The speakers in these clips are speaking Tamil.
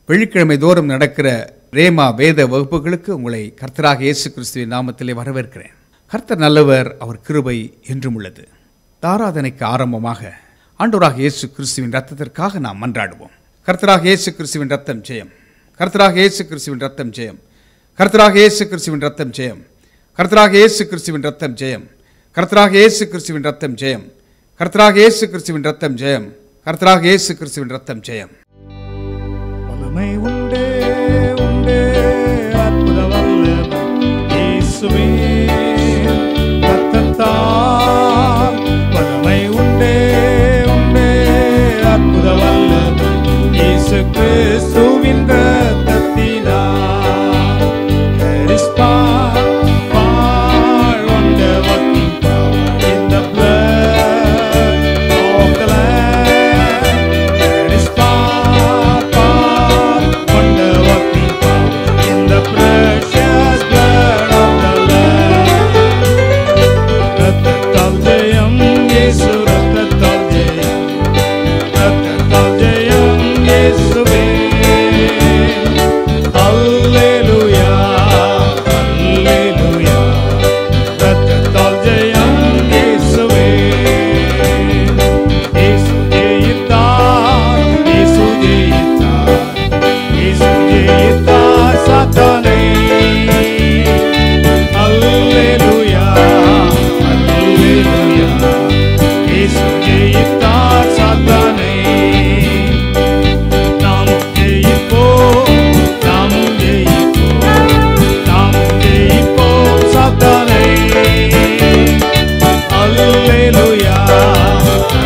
வெள்ளிக்கிழமை தோறும் நடக்கிற ரேமா வேத வகுப்புகளுக்கு உங்களை கர்த்தராக இயேசு கிறிஸ்துவின் நாமத்திலே வரவேற்கிறேன். கர்த்தர் நல்லவர், அவர் கிருபை என்றும் உள்ளது. ஆராதனைக்கு ஆரம்பமாக ஆண்டவராக இயேசு கிறிஸ்துவின் ரத்தத்திற்காக நாம் மன்றாடுவோம். கர்த்தராக இயேசு கிறிஸ்துவின் ரத்தம் ஜெயம், கர்த்தராக இயேசு கிறிஸ்துவின் ரத்தம் ஜெயம், கர்த்தராக இயேசு கிறிஸ்துவின் ரத்தம் ஜெயம், கர்த்தராக இயேசு கிறிஸ்துவின் ரத்தம் ஜெயம், கர்த்தராக இயேசு கிறிஸ்துவின் ரத்தம் ஜெயம், கர்த்தராக இயேசு கிறிஸ்துவின் ரத்தம் ஜெயம், கர்த்தராக இயேசு கிறிஸ்துவின் ரத்தம் ஜெயம். வல்லமை உண்டே உண்டே அற்புத வல்லமை இயேசுவே ரத்தத்தால். வல்லமை உண்டே உண்டே அற்புத வல்லமை இயேசு கிறிஸ்துவின் ரத்தத்தினால். There is power, wonder working power in the blood of the Lamb. There is power, wonder working power in the precious blood of the Lamb. ரத்தத்தால் ஜெயம் இயேசு, ரத்தத்தால் ஜெயம், ரத்தத்தால் ஜெயம் இயேசுவே. அல்லேலூயா அல்லேலூயா, ரத்தத்தால் ஜெயம் இயேசுவே. இயேசு ஜெயித்தார், இயேசு ஜெயித்தார், இயேசு ஜெயித்தார் சாத்தானை. அல்லேலூயா அல்லேலூயா, இயேசு ஜெயித்தார் சாத்தானை. நாமும் ஜெயிப்போம், நாமும் ஜெயிப்போம், நாமும் ஜெயிப்போம் சாத்தானை. அல்லேலூயா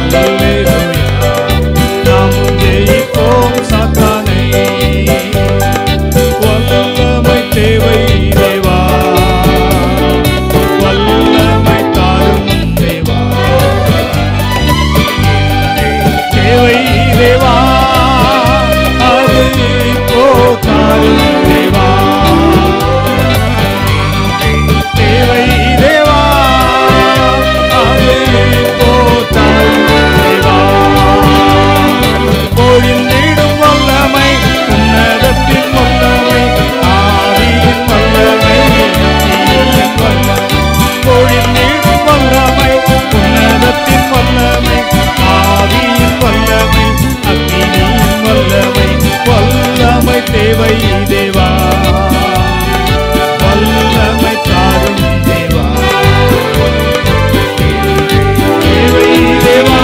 அல்லேலூயா, நாமும் ஜெயிப்போம் சாத்தானை. வல்லமை தேவை தேவா, வல்லமை தாரும் தேவா, தேவை தேவா, அது இப்போ தாரும் தேவா. தேவை தேவா, அது இப்போ தாரும் தேவா. பொழிந்திடும் வல்லமை, உன்னதத்தின் வல்லமை, ஆவியின் வல்லமை, நீதியின் வல்லமை. பொழிந்திடும் வல்லமை, உன்னதத்தின் வல்லமை, ஆவியின் வல்லமை, அக்கினியின் வல்லமை. வல்லமை தேவை தேவா, வல்லமை தாரும் தேவா. தேவை தேவா,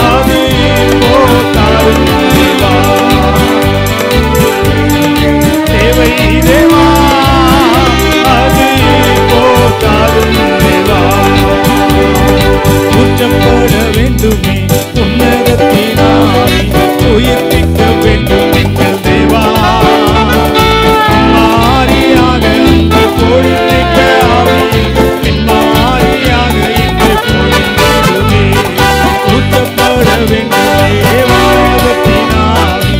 அது இப்போ தாரும் தேவா. தேவை தேவா, அது இப்போ தாரும் தேவா. உச்சப்பட வேண்டுமே உன்னதத்தினாலே, உயிர்ப்பிக்க வேண்டும் எங்கள் தேவா. மாறியாக அங்கு பொழிந்திட்ட ஆவி, என் மாறியாக இங்கு பொழிந்திடுமே. உச்சப்பட வேண்டுமே உன்னதத்தினாலே,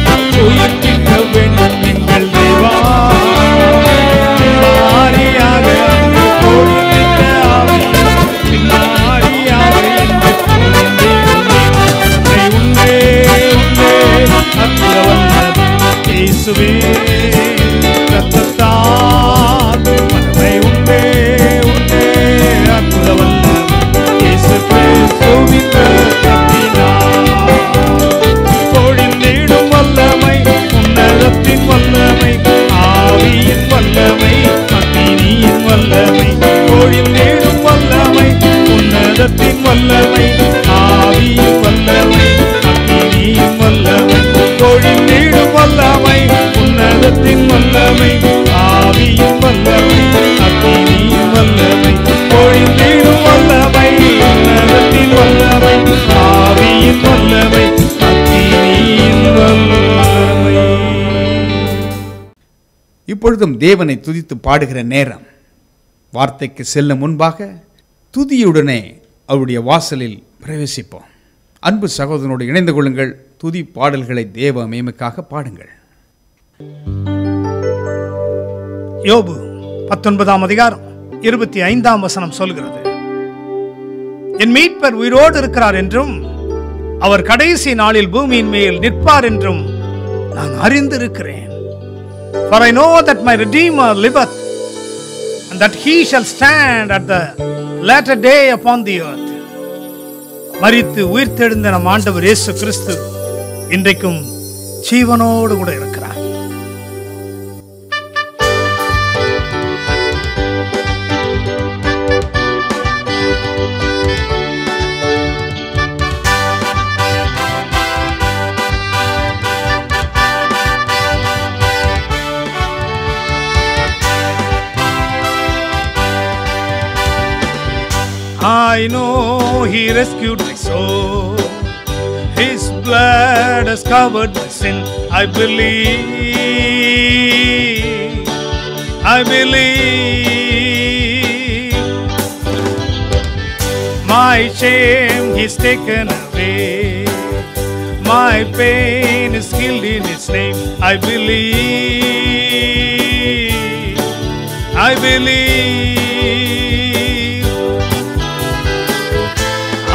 உயிர்ப்பிக்க வேண்டும் எங்கள் தேவா. மாறியாக அங்கு பொழிந்திட்ட ஆவி, என் மாறியாக இங்கு பொழிந்திடுமே. உண்டே உண்டே அற்புத வல்லமை இயேசுவே ரத்தத்தால். வல்லமை உண்டே உண்டே அற்புத வல்லமை இயேசு கிறிஸ்துவின் ரத்தத்தினால். பொழிந்திடும் வல்லமை, உன்னதத்தின் வல்லமை, ஆவியின் வல்லமை, அக்கினியின் வல்லமை. பொழிந்திடும் வல்லமை, உன்னதத்தின் வல்லமை, ஆவியின் வல்லமை, அக்கினியின் வல்லமை. பொழிந்திடும் வல்லமை, உன்னதத்தின் வல்லமை, ஆவியின் வல்லமை, அக்கினியின் வல்லமை. பொழிந்திடும் வல்லமை, உன்னதத்தின் வல்லமை, ஆவியின் வல்லமை, அக்கினியின் வல்லமை. இப்பொழுதும் தேவனை துதித்து பாடுகிற நேரம். வார்த்தைக்கு செல்லும் முன்பாக துதியுடனே அவருடைய வாசலில் பிரவேசிப்போம். அன்பு சகோதரனோடு இணைந்து கொள்ளுங்கள். துதி பாடல்களை தேவ மேய்மைக்காக பாடுங்கள். யோபு 19ஆம் அதிகாரம் 25ஆம் வசனம் சொல்கிறது, என் மீட்பர் உயிரோடு இருக்கிறார் என்றும் அவர் கடைசி நாளில் பூமியின் மேல் நிற்பார் என்றும் நான் அறிந்திருக்கிறேன். For I know that my Redeemer liveth, and that he shall stand at the latter day upon the earth. மரித்து உயிர்த்தெழுந்த நம் ஆண்டவர் இயேசு கிறிஸ்து இன்றைக்கும் ஜீவனோடு கூட இருக்கிறார். I know he rescued my soul. His blood has covered my sin. I believe. My shame he's taken away. My pain is healed in his name. I believe.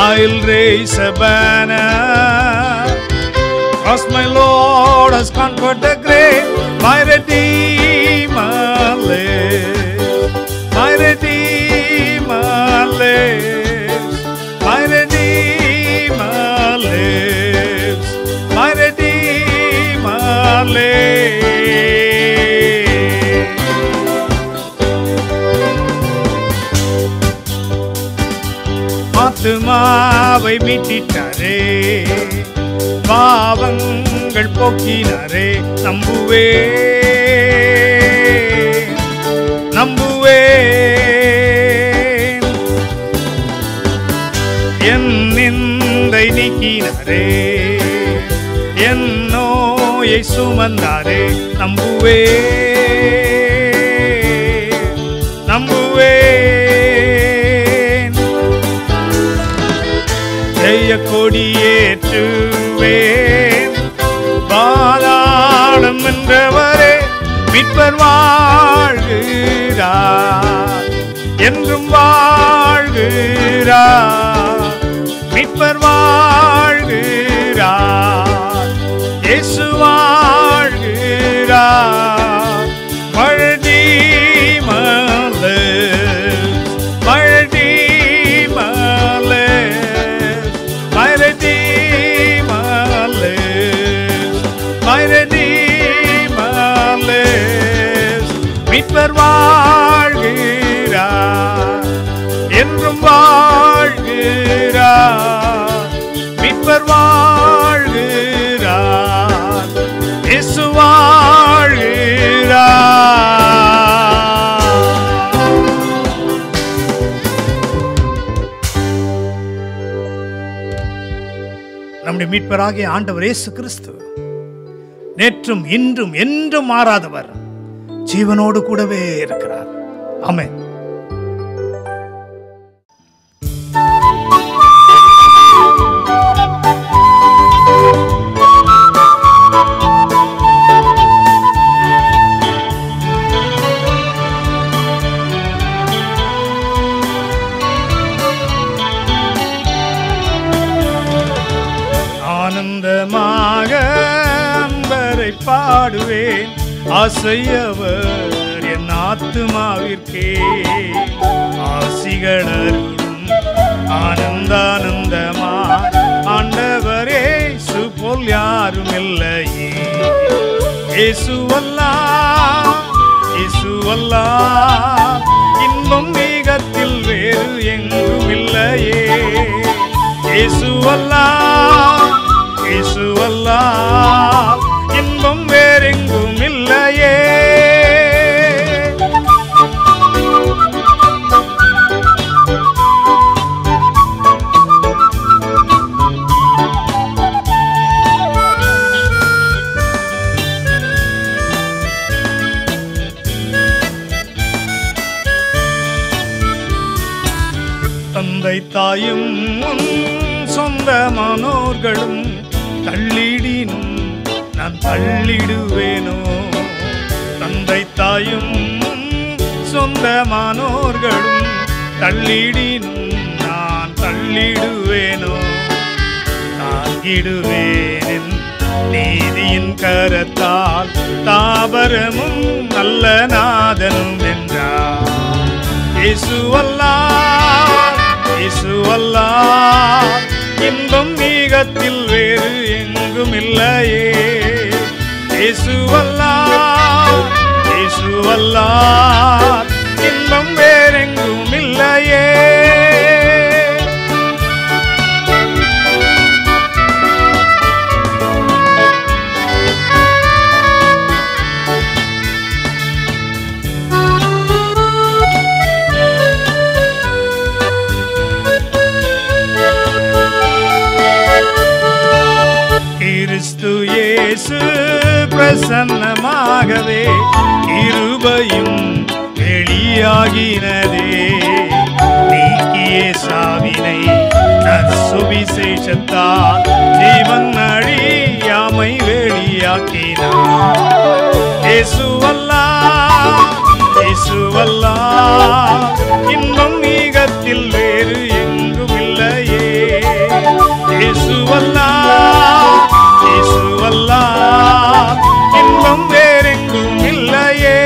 I'll raise a banner, 'cause my Lord has conquered the grave. My Redeemer lives. My Redeemer lives. My Redeemer lives. My Redeemer lives. ஆத்துமாவை மீட்டிட்டாரே, பாவங்கள் போக்கினாரே. நம்புவேன். என் நிந்தை நீக்கினாரே, என் நோயை சுமந்தாரே. நம்புவேன். ஜெய கொடியேற்றுவேன். பாதாளம் என்றவரே மீட்பர் வாழ்கிறார், என்றும் வாழ்கிறார். மீட்பர் வாழ்கிறார், இயேசு வாழ்கிறார். Redeemer lives. My Redeemer lives. My Redeemer lives. My Redeemer lives. மீட்பர் வாழ்கிறார், என்றும் வாழ்கிறார். மீட்பர் வாழ்கிறார், இயேசு வாழ்கிறார். நம்முடைய மீட்பராகிய ஆண்டவர் இயேசு கிறிஸ்து நேற்றும் இன்றும் என்றும் மாறாதவர், ஜீவனோடு கூடவே இருக்கிறார். ஆமென். ஆனந்தமாக அன்பரை பாடுவேன், ஆசையவர் என் ஆத்துமாவிற்கே. ஆசிகளரும் ஆனந்தானந்தமாய் ஆண்டவரே இயேசு போல் யாரும் இல்லையே. இயேசுவல்லாஹ் இன்பம் மிகத்தில் வேறு எங்கும் இல்லையே. இயேசுவல்லாஹ் இன்பம் வேறெங்கும் இல்லையே. தந்தை தாயும் சொந்தமானோர்களும் தள்ளிடினும் நான் தள்ளிடுவேனோ. தந்தை தாயும் சொந்தமானோர்களும் தள்ளிடினும் நான் தள்ளிடுவேனோ. தாங்கிடுவேன் நீதியின் கரத்தால் தாபரமும் நல்ல நாதனும் வென்றார். இயேசுவல்லார், இயேசுவல்லார், இன்பம் நீகத்தில் வேறு எங்கும் இல்லையே. இயேசுவல்லார், இயேசுவல்லார், இன்பம் வேறெங்கும் இல்லையே. கிறிஸ்து இயேசு பிரசன்னமாகவே கிருபையும் வெளியாகினதே. நீக்கிய சாவினை நற்சுவிசேஷத்தால் ஜீவன் அழியாமை வெளியாக்கினார். இயேசுவல்லார், இயேசுவல்லார், இன்பம் நீகத்தில் வேறு எங்கும் இல்லையே. இயேசுவல்லார், இயேசுவல்லார், இன்பம் வேறெங்கும் இல்லையே.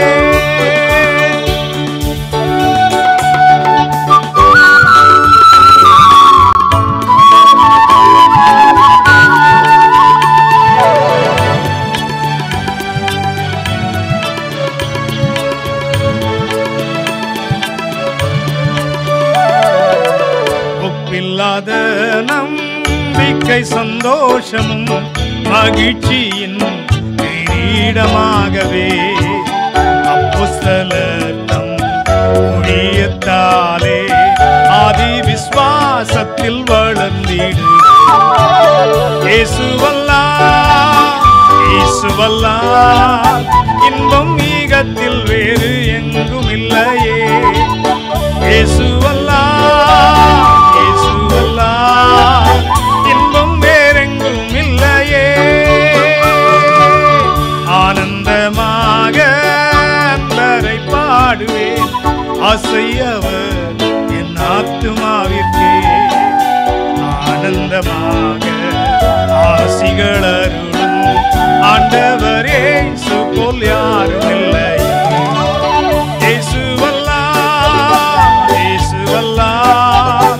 ஒப்பில்லாத நம்பிக்கை சந்தோஷமும் மகிழ்ச்சியின் கிரீடமாகவே அப்போஸ்தலர் தம் ஊழியத்தாலே ஆதி விசுவாசத்தில் வளர்ந்திடு. இயேசுவல்லார், இயேசுவல்லார், இன்பம் நீகத்தில் வேறு எங்கும் இல்லையே. இயேசுவல்லார், இயேசுவல்லார், இன்பம் வேறெங்கும் இல்லையே. ஆனந்தமாக அன்பரை பாடுவேன், ஆசையவர் என் ஆத்துமாவிற்கே. ஆனந்தமாக ஆசிகள் அருளும் ஆண்டவரே, போல் யாரும் இல்லை. இயேசுவல்லார், இயேசுவல்லார்,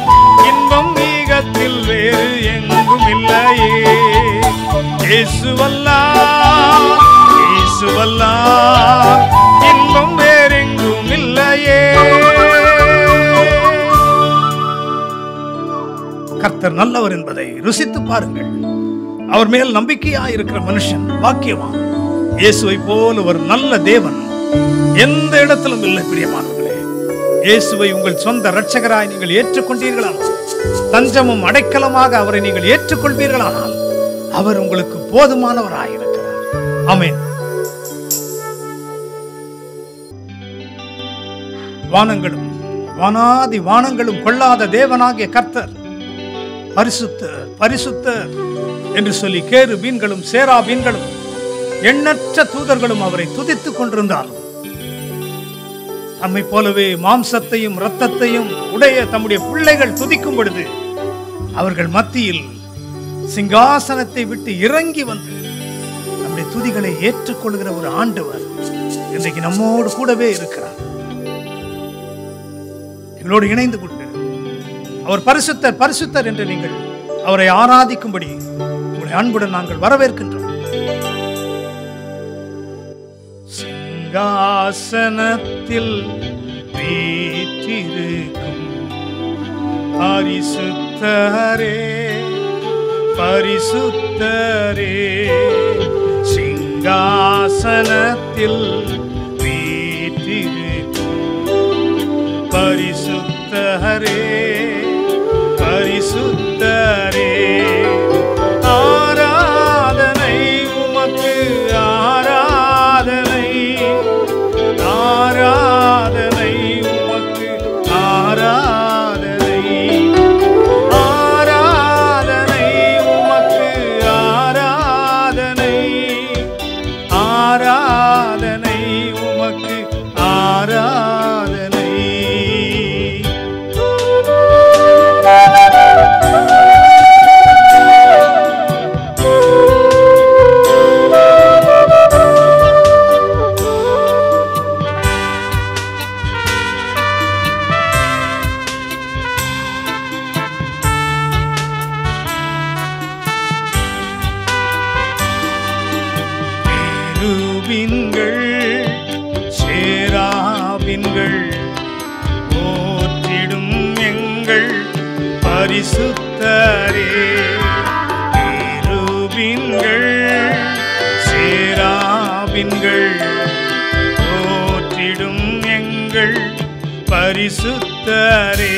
இன்பம் நீகத்தில் வேறு எங்கும் இல்லையே. இயேசுவல்லார், இயேசுவல்லார், இன்பம் வேறெங்கும் இல்லையே. கர்த்தர் நல்லவர் என்பதை ருசித்து பாருங்கள். அவர் மேல் நம்பிக்கையாயிருக்கிற மனுஷன் பாக்கியவான். இயேசுவை போல ஒரு நல்ல தேவன் எந்த இடத்திலும் இல்லை. பிரியமானவர்களே, இயேசுவை உங்கள் சொந்த இரட்சகராய் நீங்கள் ஏற்றுக்கொண்டீர்களானால், தஞ்சமும் அடைக்கலமாக அவரை நீங்கள் ஏற்றுக்கொள்வீர்களானால், அவர் உங்களுக்கு போதுமானவராயிருக்கிறார். ஆமென். வானங்களும் வானாதி வானங்களும் கொள்ளாத தேவனாகிய கர்த்தர் பரிசுத்தர், பரிசுத்தர் என்று சொல்லி கேருபீன்களும் சேராபீன்களும் எண்ணற்ற தூதர்களும் அவரை துதித்துக் கொண்டிருந்தாலும், நம்மை போலவே மாம்சத்தையும் இரத்தத்தையும் உடைய தம்முடைய பிள்ளைகள் துதிக்கும் பொழுது அவர்கள் மத்தியில் சிங்காசனத்தை விட்டு இறங்கி வந்து நம்முடைய துதிகளை ஏற்றுக்கொள்கிற ஒரு ஆண்டவர் இன்றைக்கு நம்மோடு கூடவே இருக்கிறார். எங்களோடு இணைந்து கொண்டு அவர் பரிசுத்தர், பரிசுத்தர் என்று நீங்கள் அவரை ஆராதிக்கும்படி உங்களை அன்புடன் நாங்கள் வரவேற்கின்றோம். சிங்காசனத்தில் வீற்றிருக்கும் பரிசுத்தரே, பரிசுத்தரே, சிங்காசனத்தில் வீற்றிருக்கும் பரிசுத்தரே, பரிசுத்தரே, ஆராதனை உமக்கு, ஆராதனை, ஆராதனை உமக்கு, ஆராதனை, ஆராதனை உமக்கு, ஆராதனை, ஆராதனை உமக்கு, ஆராதனை. பரிசுத்தரே. கேருபீன்கள் சேராபீன்கள் போற்றிடும் எங்கள் பரிசுத்தரே.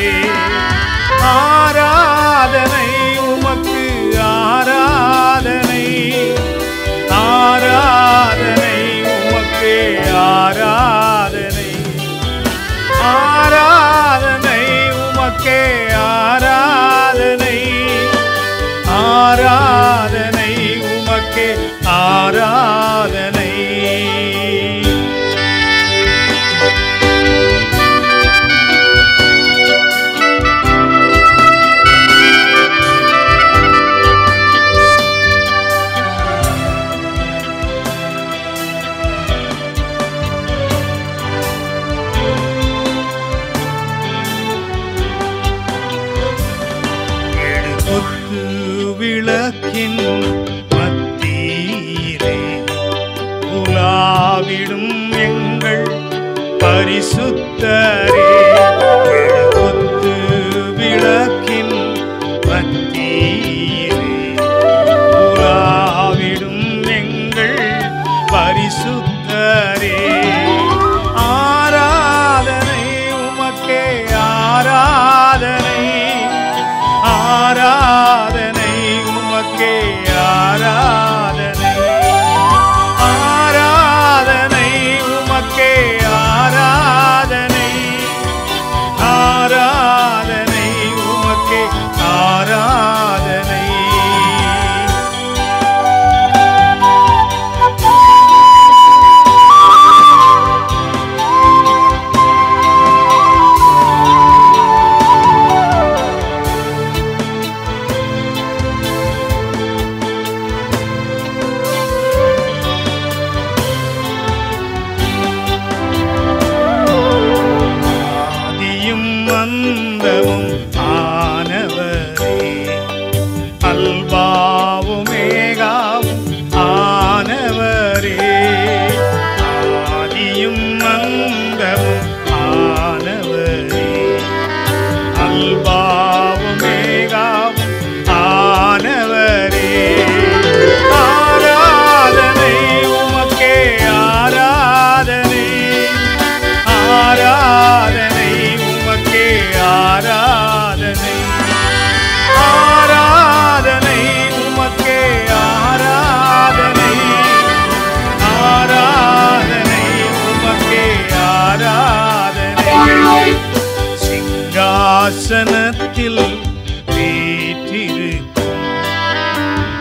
ஆராதனை உமக்கு ஆராதனை, ஆராதனை உமக்கு ஆராதனை, ஆராதனை உமக்கே ஆராதனை, ஆராதனை உமக்கே ஆராதனை. விளக்கின் மத்தியிலே உலாவிடும் எங்கள் பரிசுத்தரே. எழுபத்து விளக்கின் மத்தியிலே உலாவிடும் எங்கள் பரிசுத்தரே. ஆராதனை உமக்கே ஆராதனை, ஆராதனை உமக்கே ஆராதனை, ஆராதனை உமக்கே ஆராதனை, ஆராதனை உமக்கே ஆராதனை. அந்தமும் ஆனவரே, அல்பாவும் மேகாவும் ஆனவரே. ஆதியும் அந்தமும் ஆனவரே, அல்பாவும் மேகாவும் ஆனவரே. ஆராதனை உமக்கே ஆராதனை, ஆராதனை உமக்கே ஆராதனை, ஆராதனை உமக்கே ஆராதனை, ஆராதனை உமக்கே ஆராதனை. சிங்காசனத்தில் வீற்றிருக்கும்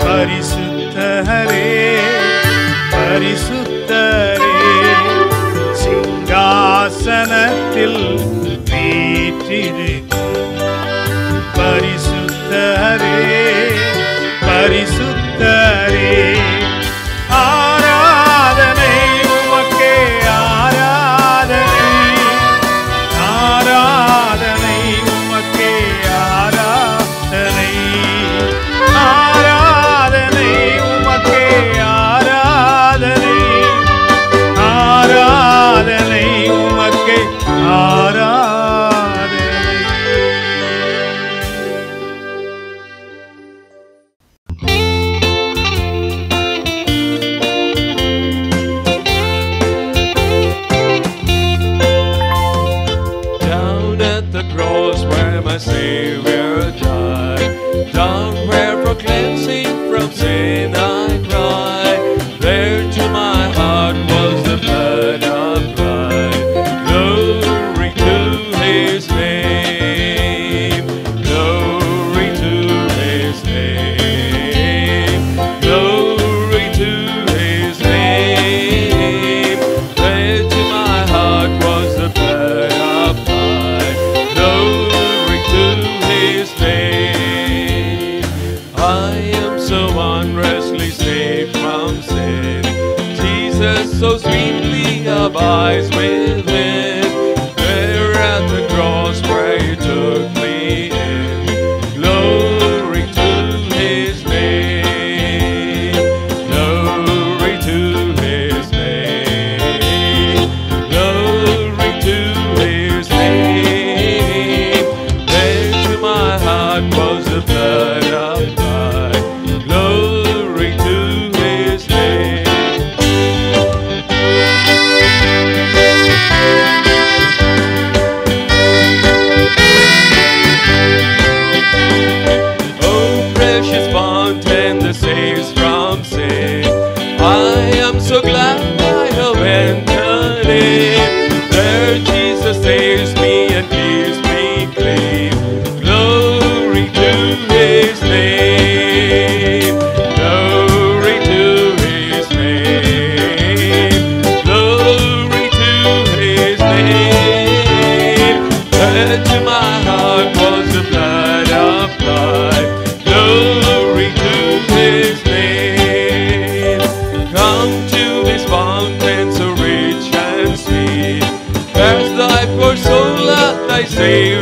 பரிசுத்தரே, பரிசுத்தரே. சிங்காசனத்தில் வீற்றிருக்கும் பரிசுத்தரே, பரிசுத்தரே. ஆராதனை உமக்கே ஆராதனை, ஆராதனை உமக்கே ஆராதனை, ஆராதனை உமக்கே ஆராதனை, ஆராதனை உமக்கே ஆராதனை.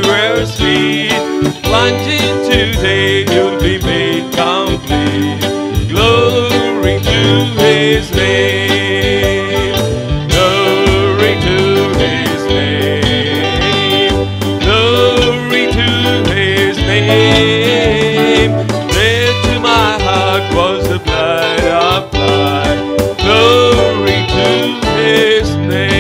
were sweet. Plunging today, you'll be made complete. Glory to His name. Glory to His name. Glory to His name. There to my heart was the blood applied. Glory to His name.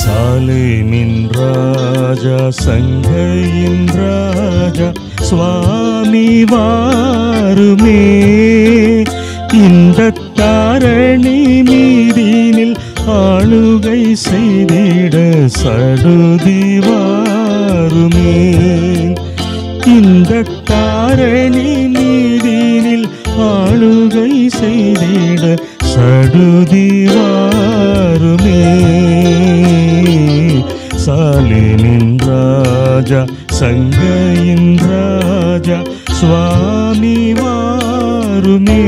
சாலேமின் ராஜா சங்கையின் ராஜா சுவாமி வாருமே இந்த தாரணி மீதினில் ஆளுகை செய்திட சடுதி வாருமே இந்த தாரணி மீதினில் ஆளுகை செய்திட சடுதி வாருமே சாலேமின் ராஜா சங்கையின் ராஜா சுவாமி வாருமே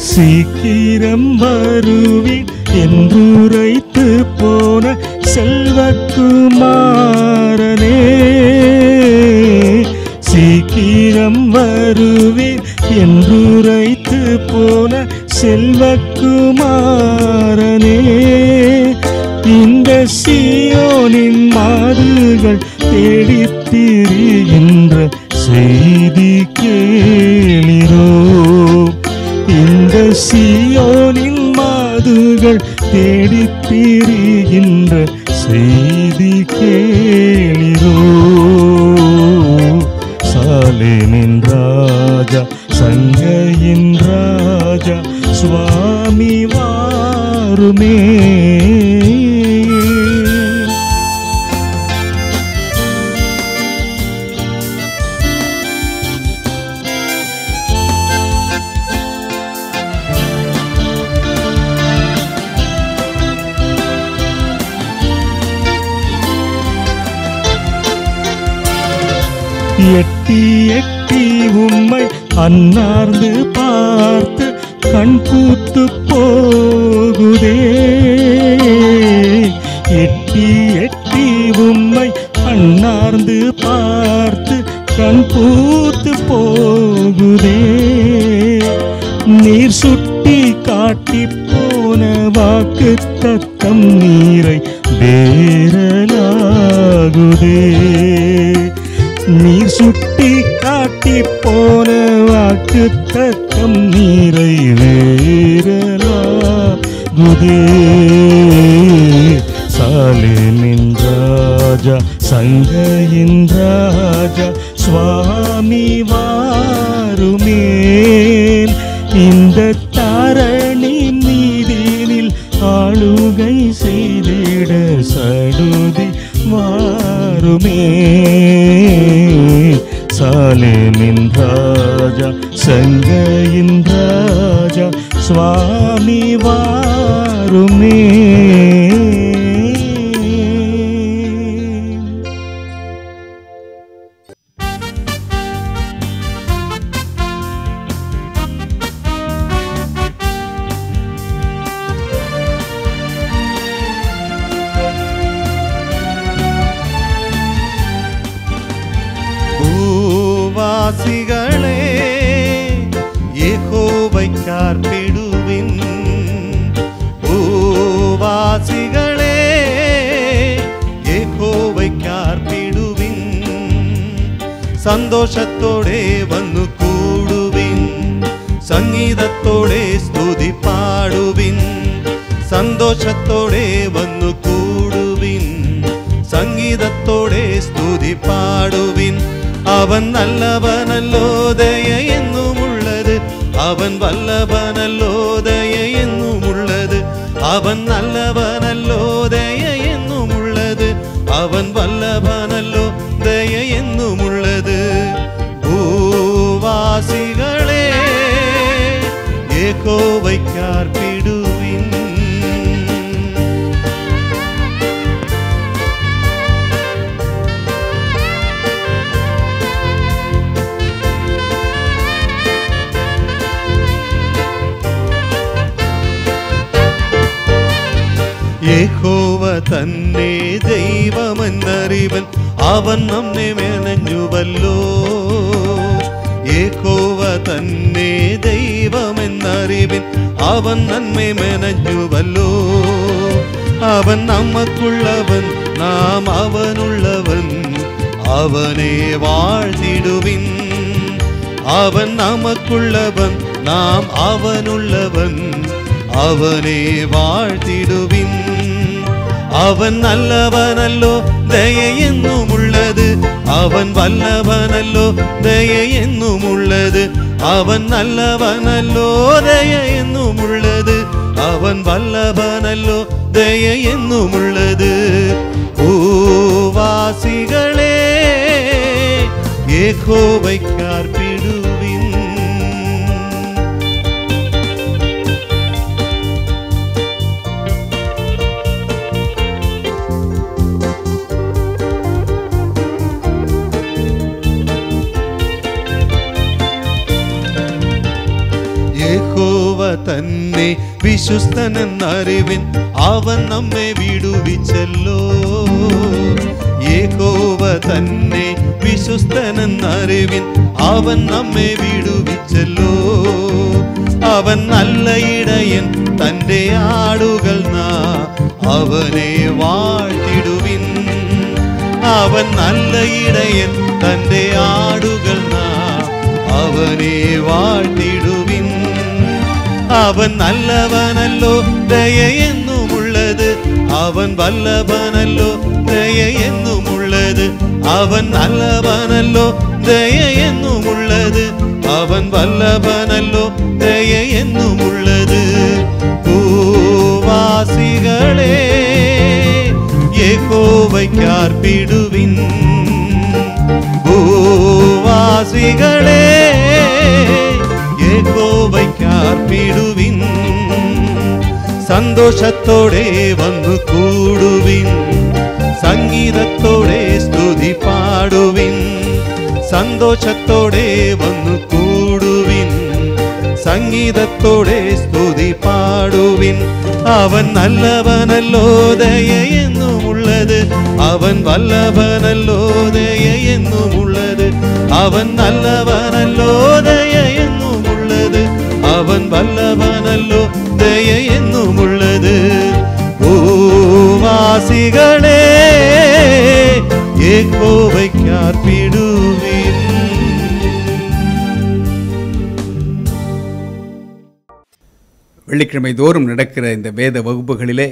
சீக்கிரம் வருவீர் என்றுரைத்து போன செல்வக்குமாரனே சீக்கிரம் வருவீர் என்றுரைத்து போன செல்வக்குமாரனே இந்த சீயோனின் மாதுகள் தேடித் திரிகின்ற செய்தி கேளிரோ இந்த சீயோனின் மாதுகள் தேடித் திரிகின்ற செய்தி கேளிரோ சாலேமின் ராஜா சங்கையின் ராஜா சுவாமி வாருமே எட்டி எட்டி உம்மை அன்னார்ந்து பார்த்து கண் பூத்து போகுதே எட்டி எட்டி உம்மை அன்னார்ந்து பார்த்து கண் பூத்து போகுதே நீர் சுட்டி காட்டி போன வாக்கு தத்தம் நீரை வேறலாகுதே நீர் சுட்டி காட்டி போன வாக்கு தத்தம் நீரை வேறலாகுதே சாலேமின் ராஜா சங்கையின் ராஜா சுவாமி வாருமே இந்த தாரணி மீதினில் ஆளுகை செய்திட சடுதி வாருமே சாலேமின் ராஜா சங்கையின் ராஜா சுவாமி வாருமே வாசிகளே யெகோவை கார்பிடுவின் பூவாசிகளே யெகோவை கார்பிடுவின் சந்தோஷத்தோடே வந்து கூடுவின் சங்கீதத்தோடே ஸ்துதி பாடுவின் சந்தோஷத்தோடே வந்து கூடுவின் சங்கீதத்தோடே സ്തുതി പാടുവിൻ. അവൻ നല്ലവനല്ലോ, ദയ എന്നുമുള്ളത്. അവൻ വല്ലഭനല്ലോ, ദയ എന്നുമുള്ളത്. അവൻ നല്ലവനല്ലോ, ദയ എന്നുമുള്ളത്. അവൻ വല്ലഭനല്ലോ, ദയ എന്നുമുള്ളത്. ഭൂവാസികളെ യഹോവയ്ക്കർപ്പിടുവിൻ. യഹോവ തന്നെ ദൈവമെന്നറിവൻ, അവൻ നമ്മെ മെനഞ്ഞുവല്ലോ. യഹോവ തന്നെ ദൈവമെന്നറിവിൻ, അവൻ നമ്മെ മെനഞ്ഞുവല്ലോ. അവൻ നമുക്കുള്ളവൻ, നാം അവനുള്ളവൻ. അവനെ വാഴ്ത്തിടുവിൻ. അവൻ നമുക്കുള്ളവൻ, നാം അവനുള്ളവൻ. അവനെ വാഴ്ത്തിടുവിൻ. അവൻ നല്ലവനല്ലോ, ദയ എന്നുമുള്ളത്. അവൻ വല്ലഭനല്ലോ, ദയ എന്നുമുള്ളത്. അവൻ നല്ലവനല്ലോ, ദയ എന്നുമുള്ളത്. അവൻ വല്ലഭനല്ലോ, ദയ എന്നുമുള്ളത്. ഭൂവാസികളെ യഹോവയ്ക്കർപ്പിടുവിൻ. യഹോവ തന്നെ വിശ്വസ്തനെന്നറിവിൻ, അവൻ നമ്മെ വിടുവിച്ചല്ലോ. യഹോവ തന്നെ വിശ്വസ്തനെന്നറിവിൻ, അവൻ നമ്മെ വിടുവിച്ചല്ലോ. അവൻ നല്ല ഇടയൻ, തൻ്റെ ആടുകൾ അവനെ വാഴ്ത്തിടുവിൻ. അവൻ നല്ല ഇടയൻ, തൻ്റെ ആടുകൾ അവനെ വാഴ്ത്തിടുവിൻ. അവൻ നല്ലവനല്ലോ, ദയ എന്നുമുള്ളത്. അവൻ വല്ലഭനല്ലോ, ദയ എന്നുമുള്ളത്. അവൻ നല്ലവനല്ലോ, ദയ എന്നുമുള്ളത്. അവൻ വല്ലഭനല്ലോ, ദയ എന്നുമുള്ളത്. ഭൂവാസികളെ യഹോവയ്ക്കർപ്പിടുവിൻ. ഭൂവാസികളെ യഹോവയ്ക്കർപ്പിടുവിൻ. സന്തോഷത്തോടെ വന്നു കൂടുവിൻ. സംഗീതത്തോടെ സ്തുതി പാടുവിൻ. സന്തോഷത്തോടെ വന്നു കൂടുവിൻ. സംഗീതത്തോടെ സ്തുതി പാടുവിൻ. അവൻ നല്ലവനല്ലോ, ദയ എന്നുമുള്ളത്. അവൻ വല്ലഭനല്ലോ, ദയ എന്നുമുള്ളത്. അവൻ നല്ലവനല്ലോ, ദയ എന്നുമുള്ളത്. അവൻ വല്ലഭനല്ലോ, ദയ എന്നുമുള്ളത്. ഭൂവാസികളെ യഹോവയ്ക്കർപ്പിടുവിൻ. வெள்ளிக்கிழமை தோறும் நடக்கிற இந்த வேத வகுப்புகளிலே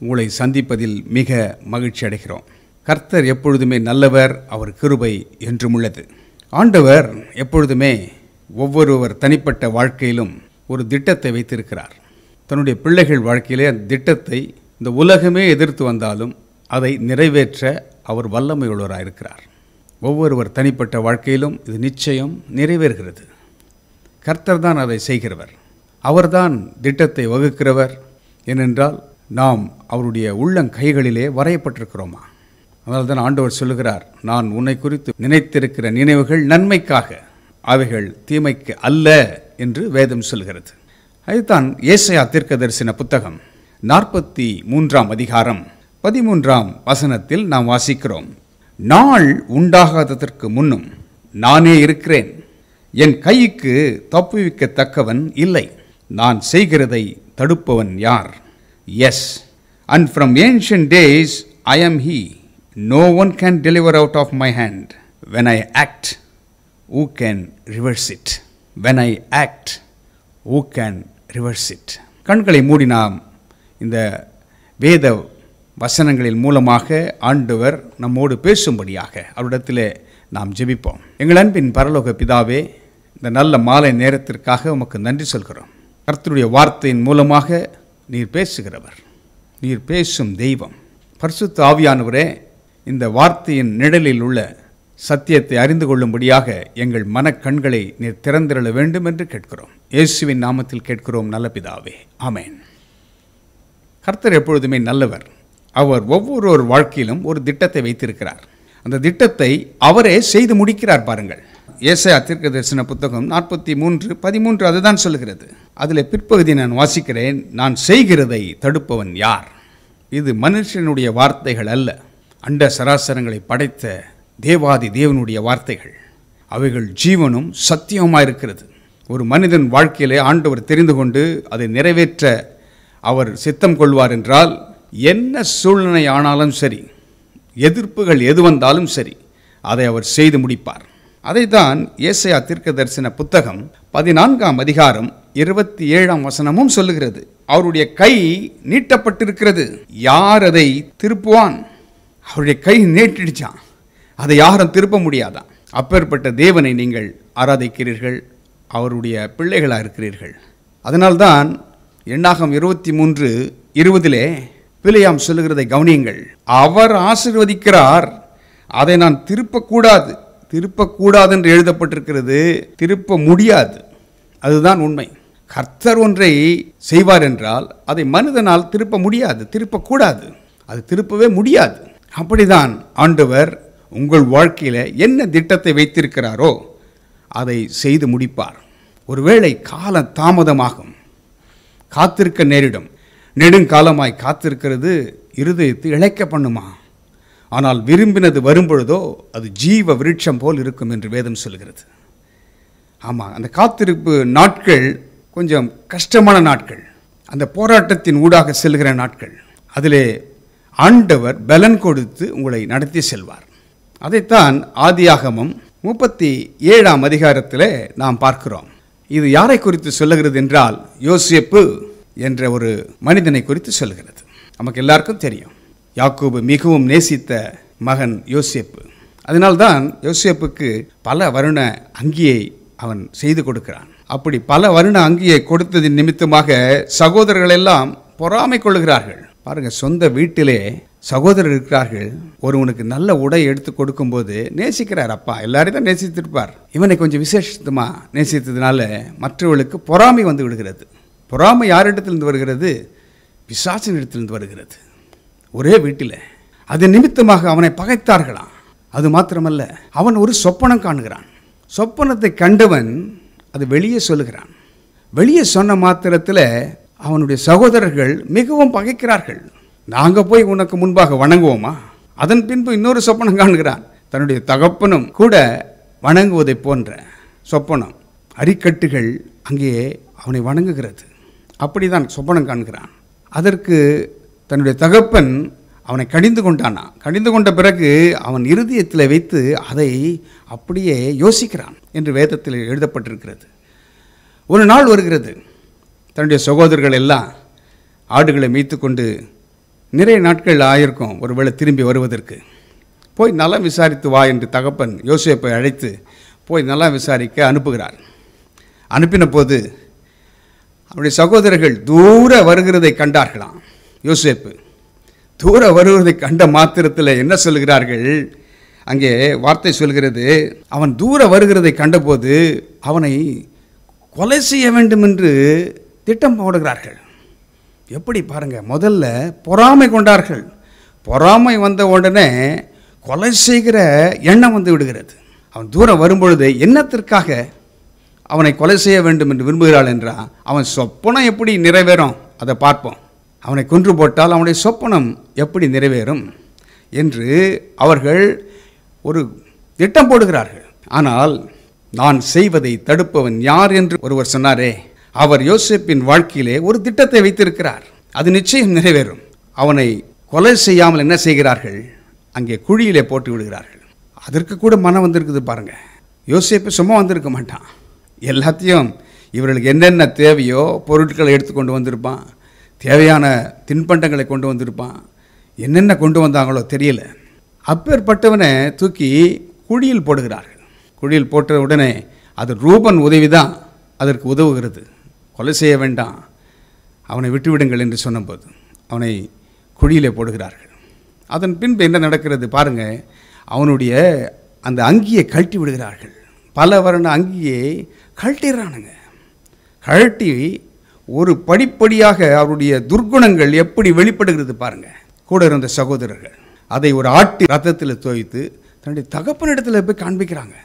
உங்களை சந்திப்பதில் மிக மகிழ்ச்சி அடைகிறோம். கர்த்தர் எப்பொழுதுமே நல்லவர், அவர் கிருபை என்றும் உள்ளது. ஆண்டவர் எப்பொழுதுமே ஒவ்வொருவர் தனிப்பட்ட வாழ்க்கையிலும் ஒரு திட்டத்தை வைத்திருக்கிறார். தன்னுடைய பிள்ளைகள் வாழ்க்கையிலே அந்த திட்டத்தை இந்த உலகமே எதிர்த்து வந்தாலும் அதை நிறைவேற்ற அவர் வல்லமையுள்ளவராக இருக்கிறார். ஒவ்வொருவர் தனிப்பட்ட வாழ்க்கையிலும் இது நிச்சயம் நிறைவேறுகிறது. கர்த்தர் தான் அதை செய்கிறவர். அவர்தான் திட்டத்தை வகுக்கிறவர். ஏனென்றால் நாம் அவருடைய உள்ளங்கைகளிலே வரையப்பட்டிருக்கிறோமா. அதனால் தான் ஆண்டவர் சொல்லுகிறார், நான் உன்னை குறித்து நினைத்திருக்கிற நினைவுகள் நன்மைக்காக, அவைகள் தீமைக்கு அல்ல என்று வேதம் சொல்கிறது. அதுதான் ஏசாயா தீர்க்கதரிசன புத்தகம் 43 அதிகாரம் 13 வசனத்தில் நாம் வாசிக்கிறோம். நாள் உண்டாகாததற்கு முன்னும் நானே இருக்கிறேன், என் கைக்கு தப்புவிக்கத்தக்கவன் இல்லை, நான் செய்கிறதை தடுப்பவன் யார்? Yes, and from ancient days I am he, no one can deliver out of my hand. When I act, who can reverse it? When I act, who can reverse it? கண்களை மூடி நாம் இந்த வேத வசனங்களின் மூலமாக ஆண்டவர் நம்மோடு பேசும்படியாக அவரிடத்திலே நாம் ஜெபிப்போம். எங்கள் அன்பின் பரலோக பிதாவே, இந்த நல்ல மாலை நேரத்திற்காக உமக்கு நன்றி சொல்கிறோம். கர்த்தருடைய வார்த்தையின் மூலமாக நீர் பேசுகிறவர், நீர் பேசும் தெய்வம். பரிசுத்த ஆவியானவரே, இந்த வார்த்தையின் நிழலில் உள்ள சத்தியத்தை அறிந்து கொள்ளும்படியாக எங்கள் மனக்கண்களை நீர் திறந்திரள வேண்டும் என்று கேட்கிறோம். இயேசுவின் நாமத்தில் கேட்கிறோம் நல்ல பிதாவே, ஆமென். கர்த்தர் எப்பொழுதுமே நல்லவர். அவர் ஒவ்வொரு வாழ்க்கையிலும் ஒரு திட்டத்தை வைத்திருக்கிறார். அந்த திட்டத்தை அவரே செய்து முடிக்கிறார். பாருங்கள், ஏசாயா தீர்க்கதரிசன புத்தகம் 43:13 அதுதான் சொல்லுகிறது. அதில் பிற்பகுதி நான் வாசிக்கிறேன். நான் செய்கிறதை தடுப்பவன் யார்? இது மனுஷனுடைய வார்த்தைகள் அல்ல, அண்ட சராசரங்களை படைத்த தேவாதி தேவனுடைய வார்த்தைகள். அவைகள் ஜீவனும் சத்தியமாக இருக்கிறது. ஒரு மனிதன் வாழ்க்கையிலே ஆண்டவர் தெரிந்து கொண்டு அதை நிறைவேற்ற அவர் சித்தம் கொள்வார் என்றால், என்ன சூழ்நிலை ஆனாலும் சரி, எதிர்ப்புகள் எது வந்தாலும் சரி, அதை அவர் செய்து முடிப்பார். அதைத்தான் ஏசாயா தீர்க்கதரிசன புத்தகம் 14ஆம் அதிகாரம் 27ஆம் வசனமும் சொல்லுகிறது. அவருடைய கை நீட்டப்பட்டிருக்கிறது, யார் அதை திருப்புவான்? அவருடைய கை நீட்டிடுச்சான், அதை யாரும் திருப்ப முடியாதான். அப்பேற்பட்ட தேவனை நீங்கள் ஆராதிக்கிறீர்கள், அவருடைய பிள்ளைகளாக இருக்கிறீர்கள். அதனால்தான் எண்ணாகம் 23:20 பிலேயாம் சொல்லுகிறதை கவனியுங்கள். அவர் ஆசீர்வதிக்கிறார், அதை நான் திருப்பக்கூடாது. திருப்பக்கூடாது என்று எழுதப்பட்டிருக்கிறது, திருப்ப முடியாது. அதுதான் உண்மை. கர்த்தர் ஒன்றை செய்வார் என்றால் அதை மனிதனால் திருப்ப முடியாது, திருப்பக்கூடாது, அது திருப்பவே முடியாது. அப்படிதான் ஆண்டவர் உங்கள் வாழ்க்கையில் என்ன திட்டத்தை வைத்திருக்கிறாரோ அதை செய்து முடிப்பார். ஒருவேளை கால தாமதமாகும், காத்திருக்க நேரிடும். நெடுங்காலமாய் காத்திருக்கிறது இருதயத்தை இழைக்க பண்ணுமா? ஆனால் விரும்பினது வரும்பொழுதோ அது ஜீவ விருட்சம் போல் இருக்கும் என்று வேதம் சொல்கிறது. ஆமாம், அந்த காத்திருப்பு நாட்கள் கொஞ்சம் கஷ்டமான நாட்கள், அந்த போராட்டத்தின் ஊடாக செல்கிற நாட்கள். அதிலே ஆண்டவர் பலன் கொடுத்து உங்களை நடத்தி செல்வார். அதைத்தான் ஆதியாகமம் 37ஆம் அதிகாரத்தில் நாம் பார்க்கிறோம். இது யாரை குறித்து சொல்லுகிறது என்றால், யோசேப்பு என்ற ஒரு மனிதனை குறித்து சொல்கிறது. நமக்கு எல்லாருக்கும் தெரியும், யாக்கோபு மிகவும் நேசித்த மகன் யோசேப்பு. அதனால்தான் யோசேப்புக்கு பல வருண அங்கியை அவன் செய்து கொடுக்கிறான். அப்படி பல வருண அங்கியை கொடுத்ததின் நிமித்தமாக சகோதரர்கள் எல்லாம் பொறாமை கொள்ளுகிறார்கள். பாருங்க, சொந்த வீட்டிலே சகோதரர் இருக்கிறார்கள். ஒருவனுக்கு நல்ல உடை எடுத்து கொடுக்கும்போது நேசிக்கிறார். அப்பா எல்லாரையும் தான் நேசித்திருப்பார், இவனை கொஞ்சம் விசேஷமா நேசித்ததுனால மற்றவர்களுக்கு பொறாமை வந்து விடுகிறது. பொறாமை யாரிடத்திலிருந்து வருகிறது? பிசாசின் இடத்திலிருந்து வருகிறது. ஒரே வீட்டில் அது நிமித்தமாக அவனை பகைத்தார்களாம். அது மாத்திரமல்ல, அவன் ஒரு சொப்பனம் காணுகிறான். சொப்பனத்தை கண்டவன் அது வெளியே சொல்லுகிறான். வெளியே சொன்ன மாத்திரத்தில் அவனுடைய சகோதரர்கள் மிகவும் பகைக்கிறார்கள். நாங்கள் போய் உனக்கு முன்பாக வணங்குவோமா? அதன் பின்பு இன்னொரு சொப்பனம் காணுகிறான். தன்னுடைய தகப்பனும் கூட வணங்குவதை போன்ற சொப்பனம், அரிக்கட்டுகள் அங்கே அவனை வணங்குகிறது. அப்படிதான் சொப்பனம் காண்கிறான். அதற்கு தன்னுடைய தகப்பன் அவனை கடிந்து கொண்டானா. கடிந்து கொண்ட பிறகு அவன் இருதயத்தில் வைத்து அதை அப்படியே யோசிக்கிறான் என்று வேதத்தில் எழுதப்பட்டிருக்கிறது. ஒரு நாள் வருகிறது, தன்னுடைய சகோதரர்கள் எல்லாம் ஆடுகளை மேய்த்து கொண்டு நிறைய நாட்கள் ஆயிருக்கும் ஒருவேளை திரும்பி வருவதற்கு. போய் நலம் விசாரித்து வா என்று தகப்பன் யோசேப்பை அழைத்து போய் நலம் விசாரிக்க அனுப்புகிறார். அனுப்பின போது அவருடைய சகோதரர்கள் தூர வருகிறதை கண்டார்களாம். யோசேப்பு தூர வருவதை கண்ட மாத்திரத்தில் என்ன சொல்கிறார்கள்? அங்கே வார்த்தை சொல்கிறது, அவன் தூர வருகிறதை கண்டபோது அவனை கொலை செய்ய வேண்டும் என்று திட்டம் போடுகிறார்கள். எப்படி பாருங்க, முதல்ல பொறாமை கொண்டார்கள். பொறாமை வந்த உடனே கொலை செய்கிற எண்ணம் வந்து விடுகிறது. அவன் தூரம் வரும்பொழுது என்னத்திற்காக அவனை கொலை செய்ய வேண்டும் என்று விரும்புகிறாள் என்றால், அவன் சொப்பனம் எப்படி நிறைவேறும் அதை பார்ப்போம். அவனை கொன்று போட்டால் அவனுடைய சொப்பனம் எப்படி நிறைவேறும் என்று அவர்கள் ஒரு திட்டம் போடுகிறார்கள். ஆனால் நான் செய்வதை தடுப்பவன் யார் என்று ஒருவர் சொன்னாரே, அவர் யோசேப்பின் வாழ்க்கையிலே ஒரு திட்டத்தை வைத்திருக்கிறார். அது நிச்சயம் நிறைவேறும். அவனை கொலை செய்யாமல் என்ன செய்கிறார்கள்? அங்கே குழியிலே போட்டு விடுகிறார்கள். அதற்கு கூட மனம் வந்திருக்குது பாருங்க. யோசேப்பு சும்மா வந்திருக்க மாட்டான். எல்லாத்தையும் இவர்களுக்கு என்னென்ன தேவையோ பொருட்களை எடுத்து கொண்டு வந்திருப்பான். தேவையான தின்பண்டங்களை கொண்டு வந்திருப்பான். என்னென்ன கொண்டு வந்தாங்களோ தெரியல. அப்பேற்பட்டவனை தூக்கி குழியில் போடுகிறார்கள். குழியில் போட்ட உடனே அது ரூபன் உதவி தான் அதற்கு உதவுகிறது. கொலை செய்ய வேண்டாம், அவனை விட்டுவிடுங்கள் என்று சொன்னபோது அவனை குழியிலே போடுகிறார்கள். அதன் பின்பு என்ன நடக்கிறது பாருங்கள். அவனுடைய அந்த அங்கியை கழட்டி விடுகிறார்கள். பல வருட அங்கியை கழட்டிடுறானுங்க. கழட்டி ஒரு படிப்படியாக அவருடைய துர்குணங்கள் எப்படி வெளிப்படுகிறது பாருங்கள். கூட இருந்த சகோதரர்கள் அதை ஒரு ஆட்டி ரத்தத்தில் தோய்த்து தன்னுடைய தகப்பனிடத்தில் போய் காண்பிக்கிறாங்க.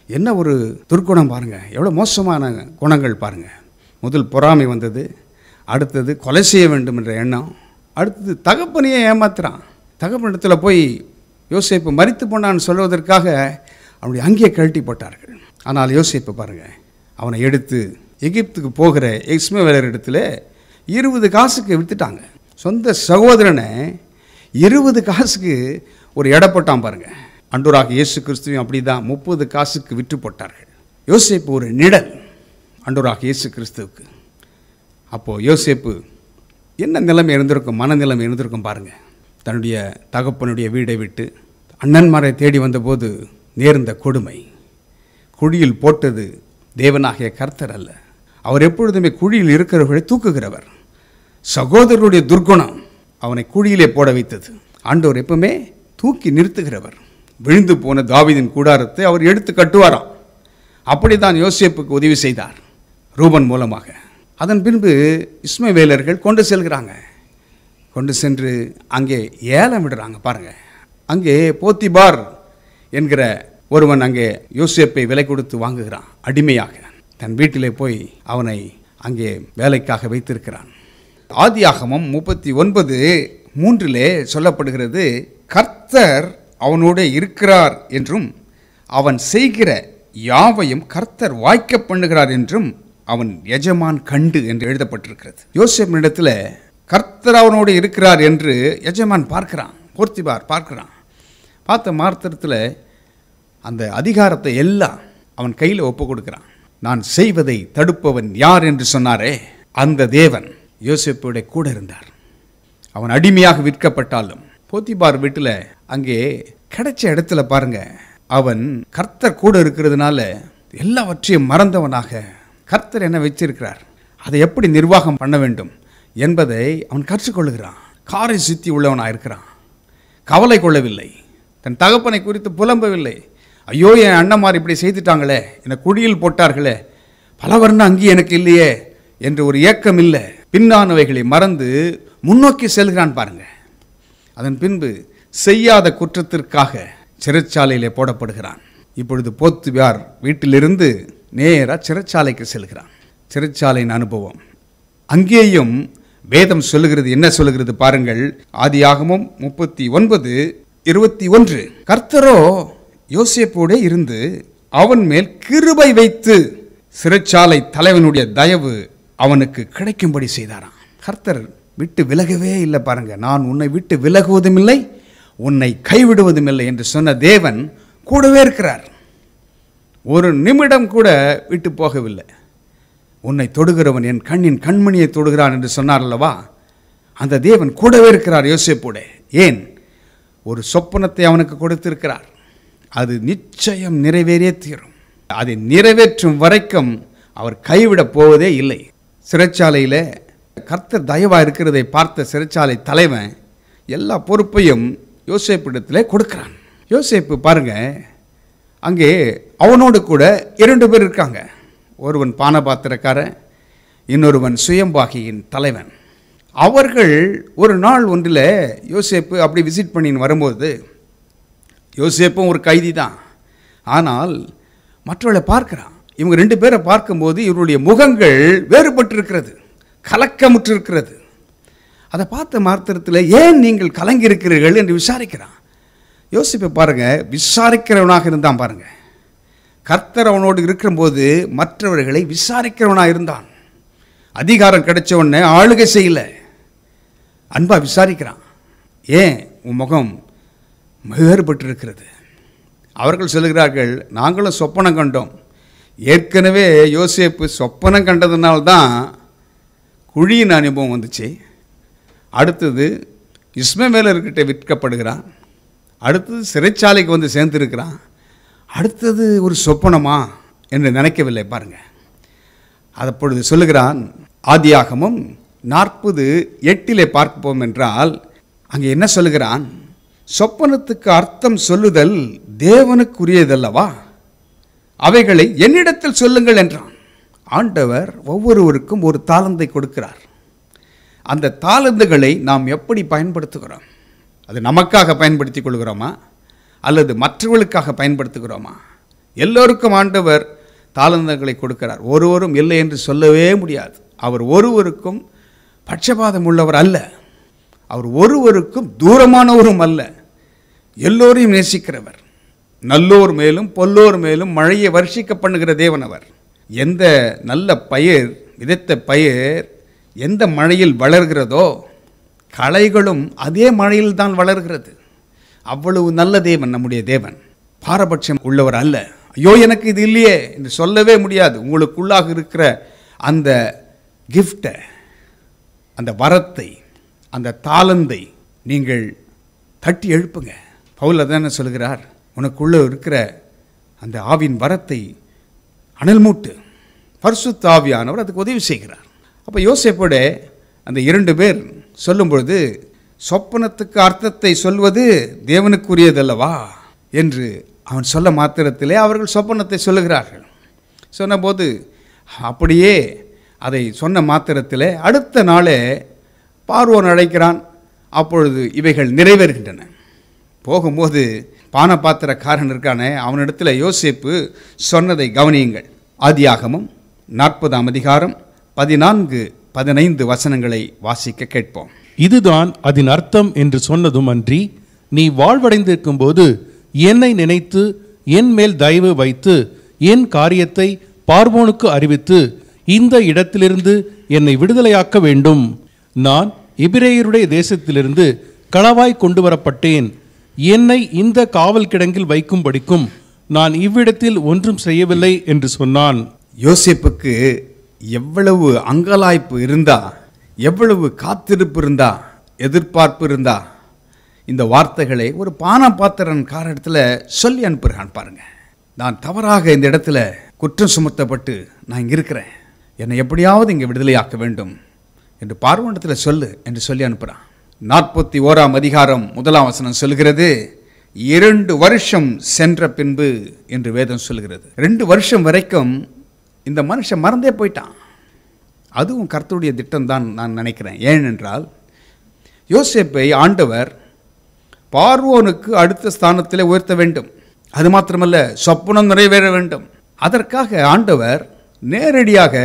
என்ன ஒரு துர்குணம் பாருங்கள், எவ்வளோ மோசமான குணங்கள் பாருங்கள். முதல் பொறாமை வந்தது, அடுத்தது கொலை செய்ய வேண்டும் என்ற எண்ணம், அடுத்தது தகப்பனையே ஏமாத்துறான். தகப்பனிடத்தில் போய் யோசேப்பு மரித்து போனான்னு சொல்வதற்காக அவனுடைய அங்கேயே கழட்டி போட்டார்கள். ஆனால் யோசேப்பு பாருங்கள், அவனை எடுத்து எகிப்துக்கு போகிற இஸ்மவேலர் இடத்துல 20 காசுக்கு விற்றுட்டாங்க. சொந்த சகோதரனை 20 காசுக்கு ஒரு எடை போட்டான் பாருங்கள். ஆண்டவராக இயேசு கிறிஸ்துவையும் அப்படி தான் 30 காசுக்கு விற்று போட்டார்கள். யோசேப்பு ஒரு நிழல் ஆண்டவராக இயேசு கிறிஸ்துவுக்கு. அப்போது யோசேப்பு என்ன நிலைமை இருந்திருக்கும், மனநிலைமை இருந்திருக்கும் பாருங்கள். தன்னுடைய தகப்பனுடைய வீடை விட்டு அண்ணன்மாரை தேடி வந்தபோது நேர்ந்த கொடுமை. குழியில் போட்டது தேவனாகிய கர்த்தர் அல்ல, அவர் எப்பொழுதுமே குழியில் இருக்கிறவர்களை தூக்குகிறவர். சகோதரருடைய துர்குணம் அவனை குழியிலே போட வைத்தது. ஆண்டவர் எப்பவுமே தூக்கி நிறுத்துகிறவர். விழுந்து போன தாவீதின் கூடாரத்தை அவர் எடுத்து கட்டுவாராம். அப்படி தான் யோசேப்புக்கு உதவி செய்தார் ரூபன் மூலமாக. அதன் பின்பு இஸ்மவேலர்கள் கொண்டு செல்கிறாங்க. கொண்டு சென்று அங்கே ஏலம் விடுறாங்க பாருங்கள். அங்கே போத்திபார் என்கிற ஒருவன் அங்கே யோசேப்பை விலை கொடுத்து வாங்குகிறான். அடிமையாக தன் வீட்டிலே போய் அவனை அங்கே வேலைக்காக வைத்திருக்கிறான். ஆதியாகமம் 39:3 சொல்லப்படுகிறது, கர்த்தர் அவனோடு இருக்கிறார் என்றும் அவன் செய்கிற யாவையும் கர்த்தர் வாய்க்க பண்ணுகிறார் என்றும் அவன் எஜமான் கண்டு என்று எழுதப்பட்டிருக்கிறது. யோசேப்பினிடத்தில் கர்த்தர் அவனோடு இருக்கிறார் என்று எஜமான் பார்க்கிறான், போத்திபார் பார்க்கிறான். பார்த்த மாத்திரத்தில் அந்த அதிகாரத்தை எல்லாம் அவன் கையில் ஒப்பு கொடுக்கிறான். நான் செய்வதை தடுப்பவன் யார் என்று சொன்னாரே, அந்த தேவன் யோசேப்போட கூட இருந்தார். அவன் அடிமையாக விற்கப்பட்டாலும் போத்திபார் வீட்டில் அங்கே கிடைச்ச இடத்துல பாருங்க, அவன் கர்த்தர் கூட இருக்கிறதுனால எல்லாவற்றையும் மறந்தவனாக கர்த்தர் என்ன வச்சிருக்கிறார், அதை எப்படி நிர்வாகம் பண்ண வேண்டும் என்பதை அவன் கற்றுக்கொள்கிறான். காரை சுத்தி உள்ளவனாக இருக்கிறான். கவலை கொள்ளவில்லை, தன் தகப்பனை குறித்து புலம்பவில்லை. ஐயோ, என் அண்ணன்மார் இப்படி செய்துட்டாங்களே, என்னை குழியில் போட்டார்களே, பல வருடம் அங்கே எனக்கு இல்லையே என்று ஒரு ஏக்கம் இல்லை. பின்னானவைகளை மறந்து முன்னோக்கி செல்கிறான் பாருங்க. அதன் பின்பு செய்யாத குற்றத்திற்காக சிறைச்சாலையிலே போடப்படுகிறான். இப்பொழுது போத்திபார் வீட்டிலிருந்து நேராக சிறைச்சாலைக்கு செல்கிறான். சிறைச்சாலையின் அனுபவம் அங்கேயும் வேதம் சொல்லுகிறது. என்ன சொல்லுகிறது பாருங்கள். ஆதியாகமம் 39:21 கர்த்தரோ யோசேப்போடே இருந்து அவன் மேல் கிருபை வைத்து சிறைச்சாலை தலைவனுடைய தயவு அவனுக்கு கிடைக்கும்படி செய்தாராம். கர்த்தர் விட்டு விலகவே இல்லை பாருங்க. நான் உன்னை விட்டு விலகுவதும் இல்லை, உன்னை கைவிடுவதும் இல்லை என்று சொன்ன தேவன் கூடவே இருக்கிறார். ஒரு நிமிடம் கூட விட்டு போகவில்லை. உன்னை தொடுகிறவன் என் கண்ணின் கண்மணியை தொடுகிறான் என்று சொன்னார் அல்லவா, அந்த தேவன் கூடவே இருக்கிறார் யோசேப்போட. ஏன்? ஒரு சொப்பனத்தை அவனுக்கு கொடுத்திருக்கிறார். அது நிச்சயம் நிறைவேறியே தீரும். அதை நிறைவேற்றும் வரைக்கும் அவர் கைவிடப் போவதே இல்லை. சிறைச்சாலையில் கர்த்தர் தயவாக இருக்கிறதை பார்த்த சிறைச்சாலை தலைவன் எல்லா பொறுப்பையும் யோசேப்பிடத்திலே கொடுக்கிறான். யோசேப்பு பாருங்க, அங்கே அவனோடு கூட 2 பேர் இருக்காங்க. ஒருவன் பானபாத்திரக்காரன், இன்னொருவன் சுயம்பாகியின் தலைவன். அவர்கள் ஒரு நாள் ஒன்றில் யோசேப்பு அப்படி விசிட் பண்ணின்னு வரும்போது, யோசேப்பும் ஒரு கைதி தான், ஆனால் மற்றவர்களை பார்க்கிறான். இவங்க 2 பேரை பார்க்கும்போது இவருடைய முகங்கள் வேறுபட்டிருக்கிறது, கலக்கமுற்றிருக்கிறது. அதை பார்த்த மாத்திரத்தில் ஏன் நீங்கள் கலங்கி இருக்கிறீர்கள் என்று விசாரிக்கிறான். யோசிப்பை பாருங்க, விசாரிக்கிறவனாக இருந்தான் பாருங்க. கர்த்தர் அவனோடு இருக்கும்போது மற்றவர்களை விசாரிக்கிறவனாக இருந்தான். அதிகாரம் கிடைச்ச உடனே ஆளுகை செய்யல, அன்பா விசாரிக்கிறான். ஏன் உன் முகம் வேறுபட்டிருக்கிறது? அவர்கள் சொல்லுகிறார்கள், நாங்களும் சொப்பனம் கண்டோம். ஏற்கனவே யோசேப்பு சொப்பனம் கண்டதுனால்தான் குழியின் அனுபவம் வந்துச்சு. அடுத்தது இஸ்மவேலர்கிட்ட விற்கப்படுகிறான், அடுத்தது சிறைச்சாலைக்கு வந்து சேர்ந்திருக்கிறான், அடுத்தது ஒரு சொப்பனமா என்று நினைக்கவில்லை. பாருங்க, அப்பொழுது சொல்லுகிறான், ஆதியாகமம் 40:8 பார்ப்போம் என்றால் அங்கே என்ன சொல்லுகிறான்? சொப்பனத்துக்கு அர்த்தம் சொல்லுதல் தேவனுக்குரியதல்லவா, அவைகளை என்னிடத்தில் சொல்லுங்கள் என்றான். ஆண்டவர் ஒவ்வொருவருக்கும் ஒரு தாளந்தை கொடுக்கிறார். அந்த தாளந்துகளை நாம் எப்படி பயன்படுத்துகிறோம்? அது நமக்காக பயன்படுத்திக் கொள்கிறோமா அல்லது மற்றவர்களுக்காக பயன்படுத்துகிறோமா? எல்லோருக்கும் ஆண்டவர் தாளந்துகளை கொடுக்கிறார். ஒருவரும் இல்லை என்று சொல்லவே முடியாது. அவர் ஒருவருக்கும் பட்சபாதம் உள்ளவர் அல்ல, அவர் ஒருவருக்கும் தூரமானவரும் அல்ல. எல்லோரையும் நேசிக்கிறவர், நல்லோர் மேலும் பொல்லோர் மேலும் மழையை வர்ஷிக்க பண்ணுகிற தேவன் அவர். எந்த நல்ல பயிர், விதைத்த பயிர் எந்த மழையில் வளர்கிறதோ களைகளும் அதே மழையில் தான் வளர்கிறது. அவ்வளவு நல்ல தேவன் நம்முடைய தேவன். பாரபட்சம் உள்ளவர் அல்ல. ஐயோ எனக்கு இது இல்லையே என்று சொல்லவே முடியாது. உங்களுக்குள்ளாக இருக்கிற அந்த கிஃப்டை, அந்த வரத்தை, அந்த தாளந்தை நீங்கள் தட்டி எழுப்புங்க. பவுல் அதான சொல்கிறார், உனக்குள்ளே இருக்கிற அந்த ஆவின் வரத்தை அனல் மூட்டு. பரிசுத்த ஆவியானவர் அதுக்கு உதவி செய்கிறார். அப்போ யோசேப்போட அந்த 2 பேர் சொல்லும் பொழுது, சொப்பனத்துக்கு அர்த்தத்தை சொல்வது தேவனுக்குரியதல்லவா என்று அவன் சொல்ல மாத்திரத்திலே அவர்கள் சொப்பனத்தை சொல்லுகிறார்கள். சொன்னபோது அப்படியே அதை சொன்ன மாத்திரத்திலே அடுத்த நாளே பார்வோன் அழைக்கிறான். அப்பொழுது இவைகள் நிறைவேறுகின்றன. போகும்போது பானபாத்திரக்காரன் இருக்கானே, அவனிடத்தில் யோசேப்பு சொன்னதை கவனியுங்கள். ஆதியாகமம் 40:14-15 வசனங்களை வாசிக்க கேட்போம். இதுதான் அதன் அர்த்தம் என்று சொன்னதும் அன்றி, நீ வாழ்வடைந்திருக்கும் போது என்னை நினைத்து என் மேல் தயவு வைத்து என் காரியத்தை பார்வோனுக்கு அறிவித்து இந்த இடத்திலிருந்து என்னை விடுதலையாக்க வேண்டும். நான் எபிரேயருடைய தேசத்திலிருந்து களவாய் கொண்டு வரப்பட்டேன். என்னை இந்த காவல் கிடங்கில் வைக்கும்படிக்கும் நான் இவ்விடத்தில் ஒன்றும் செய்யவில்லை என்று சொன்னான். யோசேப்புக்கு எவ்வளவு அங்கலாய்ப்பு இருந்தா, எவ்வளவு காத்திருப்பு இருந்தா, எதிர்பார்ப்பு இருந்தா, இந்த வார்த்தைகளை ஒரு பானபாத்திரன் காரணத்தில் சொல்லி அனுப்புகிறான். பாருங்க, நான் தவறாக இந்த இடத்துல குற்றம் சுமத்தப்பட்டு நான் இங்கே இருக்கிறேன், என்னை எப்படியாவது இங்கே விடுதலையாக்க வேண்டும் என்று பார்வோனிடத்தில் சொல்லு என்று சொல்லி அனுப்புகிறான். 41 வசனம் சொல்கிறது, 2 வருஷம் சென்ற பின்பு என்று வேதம் சொல்கிறது. 2 வருஷம் வரைக்கும் இந்த மனுஷன் மறந்தே போயிட்டான். அதுவும் கர்த்தருடைய திட்டம் தான் நான் நினைக்கிறேன். ஏனென்றால் யோசேப்பை ஆண்டவர் பார்வோனுக்கு அடுத்த ஸ்தானத்தில் உயர்த்த வேண்டும். அது மாத்திரமல்ல, சொப்பனம் நிறைவேற வேண்டும். அதற்காக ஆண்டவர் நேரடியாக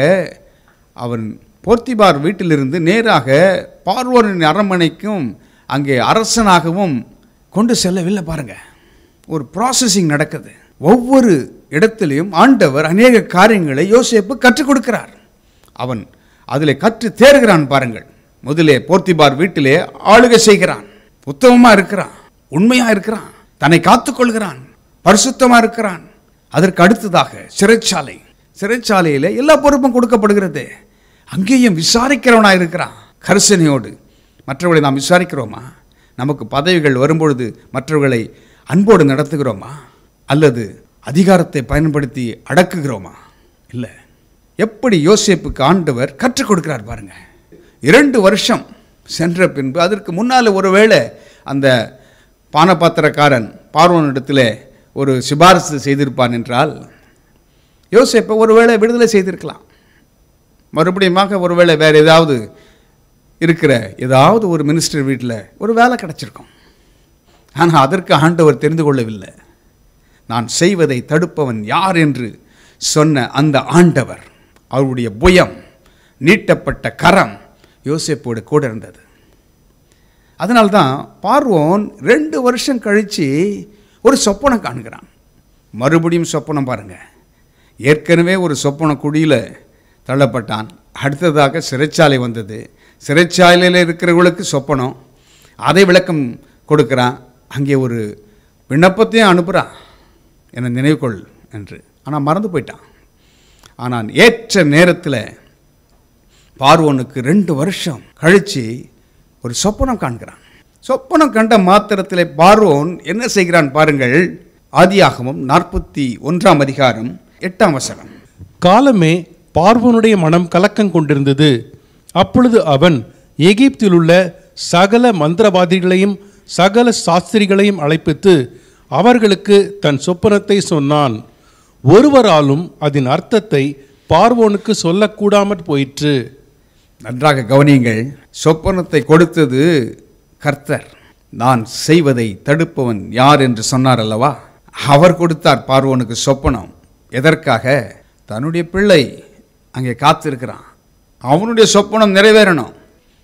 அவன் போர்த்திபார் வீட்டிலிருந்து நேராக பார்வோனின் அரண்மனைக்கும் அங்கே அரசனாகவும் கொண்டு செல்லவில்லை. பாருங்க, ஒரு ப்ராசஸிங் நடக்குது. ஒவ்வொரு இடத்திலையும் ஆண்டவர் அநேக காரியங்களை யோசேப்பு கற்றுக் கொடுக்கிறார். அவன் அதில் கற்று தேர்கிறான். பாருங்கள், முதலே போர்த்திபார் வீட்டிலே ஆளுகை செய்கிறான், உத்தமமாக இருக்கிறான், உண்மையாக இருக்கிறான், தன்னை காத்துக்கொள்கிறான், பரிசுத்தமாக இருக்கிறான். அதற்கு அடுத்ததாக சிறைச்சாலையில் எல்லா பொறுப்பும் கொடுக்கப்படுகிறது. அங்கேயும் விசாரிக்கிறவனாக இருக்கிறான் கரிசனையோடு. மற்றவர்களை நாம் விசாரிக்கிறோமா? நமக்கு பதவிகள் வரும்பொழுது மற்றவர்களை அன்போடு நடத்துகிறோமா அல்லது அதிகாரத்தை பயன்படுத்தி அடக்குகிறோமா? இல்லை. எப்படி யோசேப்புக்கு ஆண்டவர் கற்றுக் கொடுக்கிறார் பாருங்க. 2 வருஷம் சென்ற பின்பு, அதற்கு முன்னால் ஒருவேளை அந்த பானபாத்திரக்காரன் பார்வோனிடத்தில் ஒரு சிபாரிசு செய்திருப்பான் என்றால் யோசேப்பை ஒருவேளை விடுதலை செய்திருக்கலாம். மறுபடியுமாக ஒருவேளை வேறு ஏதாவது இருக்கிற ஏதாவது ஒரு மினிஸ்டர் வீட்டில் ஒரு வேலை கிடச்சிருக்கும். ஆனால் அதற்கு ஆண்டவர் தெரிந்து கொள்ளவில்லை. நான் செய்வதை தடுப்பவன் யார் என்று சொன்ன அந்த ஆண்டவர், அவருடைய புயம், நீட்டப்பட்ட கரம் யோசேப்போடு கூட இருந்தது. அதனால்தான் பார்வோன் 2 வருஷம் கழித்து ஒரு சொப்பனம் காண்கிறான். மறுபடியும் சொப்பனம் பாருங்க. ஏற்கனவே ஒரு சொப்பன குடியில் தள்ளப்பட்டான். அடுத்ததாக சிறைச்சாலை வந்தது. சிறைச்சாலையில் இருக்கிறவர்களுக்கு சொப்பனம், அதை விளக்கம் கொடுக்குறான். அங்கே ஒரு விண்ணப்பத்தையும் அனுப்புகிறான், என்னை நினைவுகொள் என்று. ஆனால் மறந்து போயிட்டான். ஆனால் ஏற்ற நேரத்தில் பார்வோனுக்கு 2 வருஷம் கழித்து ஒரு சொப்பனம் காண்கிறான். சொப்பனம் கண்ட மாத்திரத்திலே பார்வோன் என்ன செய்கிறான் பாருங்கள். ஆதியாகமம் 41 அதிகாரம் 8 வசனம். காலமே பார்வோனுடைய மனம் கலக்கம் கொண்டிருந்தது. அப்பொழுது அவன் எகிப்தில் உள்ள சகல மந்திரவாதிகளையும் சகல சாஸ்திரிகளையும் அழைப்பித்து அவர்களுக்கு தன் சொப்பனத்தை சொன்னான். ஒருவராலும் அதன் அர்த்தத்தை பார்வோனுக்கு சொல்லக்கூடாமற் போயிற்று. நன்றாக கவனியுங்கள். சொப்பனத்தை கொடுத்தது கர்த்தர். நான் செய்வதை தடுப்பவன் யார் என்று சொன்னார் அல்லவா? அவர் கொடுத்தார் பார்வோனுக்கு சொப்பனம். எதற்காக? தன்னுடைய பிள்ளை அங்கே காத்திருக்கிறான், அவனுடைய சொப்பனம் நிறைவேறணும்.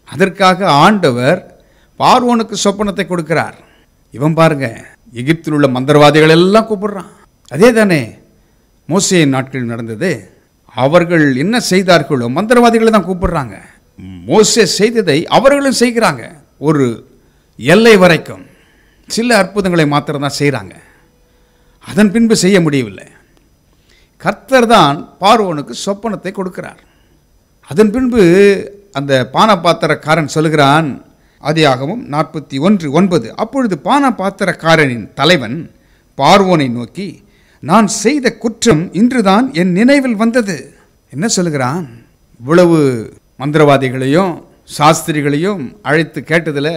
அதற்காக ஆண்டவர் பார்வோனுக்கு சொப்பனத்தை கொடுக்கிறார். இவன் பாருங்க, எகிப்தில் உள்ள மந்திரவாதிகள் எல்லாம் கூப்பிடுறான். அதே தானே மோசேயின் நாட்களில் நடந்தது. அவர்கள் என்ன செய்தார்களோ மந்திரவாதிகளை தான் கூப்பிடுறாங்க. மோசே செய்ததை அவர்களும் செய்கிறாங்க. ஒரு எல்லை வரைக்கும் சில அற்புதங்களை மாத்திரம் தான் செய்கிறாங்க. அதன் பின்பு செய்ய முடியவில்லை. கர்த்தர் தான் பார்வோனுக்கு சொப்பனத்தை கொடுக்கிறார். அதன் பின்பு அந்த பானபாத்திரக்காரன் சொல்லுகிறான். ஆதியாகமம் 41:9. அப்பொழுது பானபாத்திரக்காரனின் தலைவன் பார்வோனை நோக்கி, நான் செய்த குற்றம் இன்றுதான் என் நினைவில் வந்தது. என்ன சொல்லுகிறான்? இவ்வளவு மந்திரவாதிகளையும் சாஸ்திரிகளையும் அழைத்து கேட்டதில்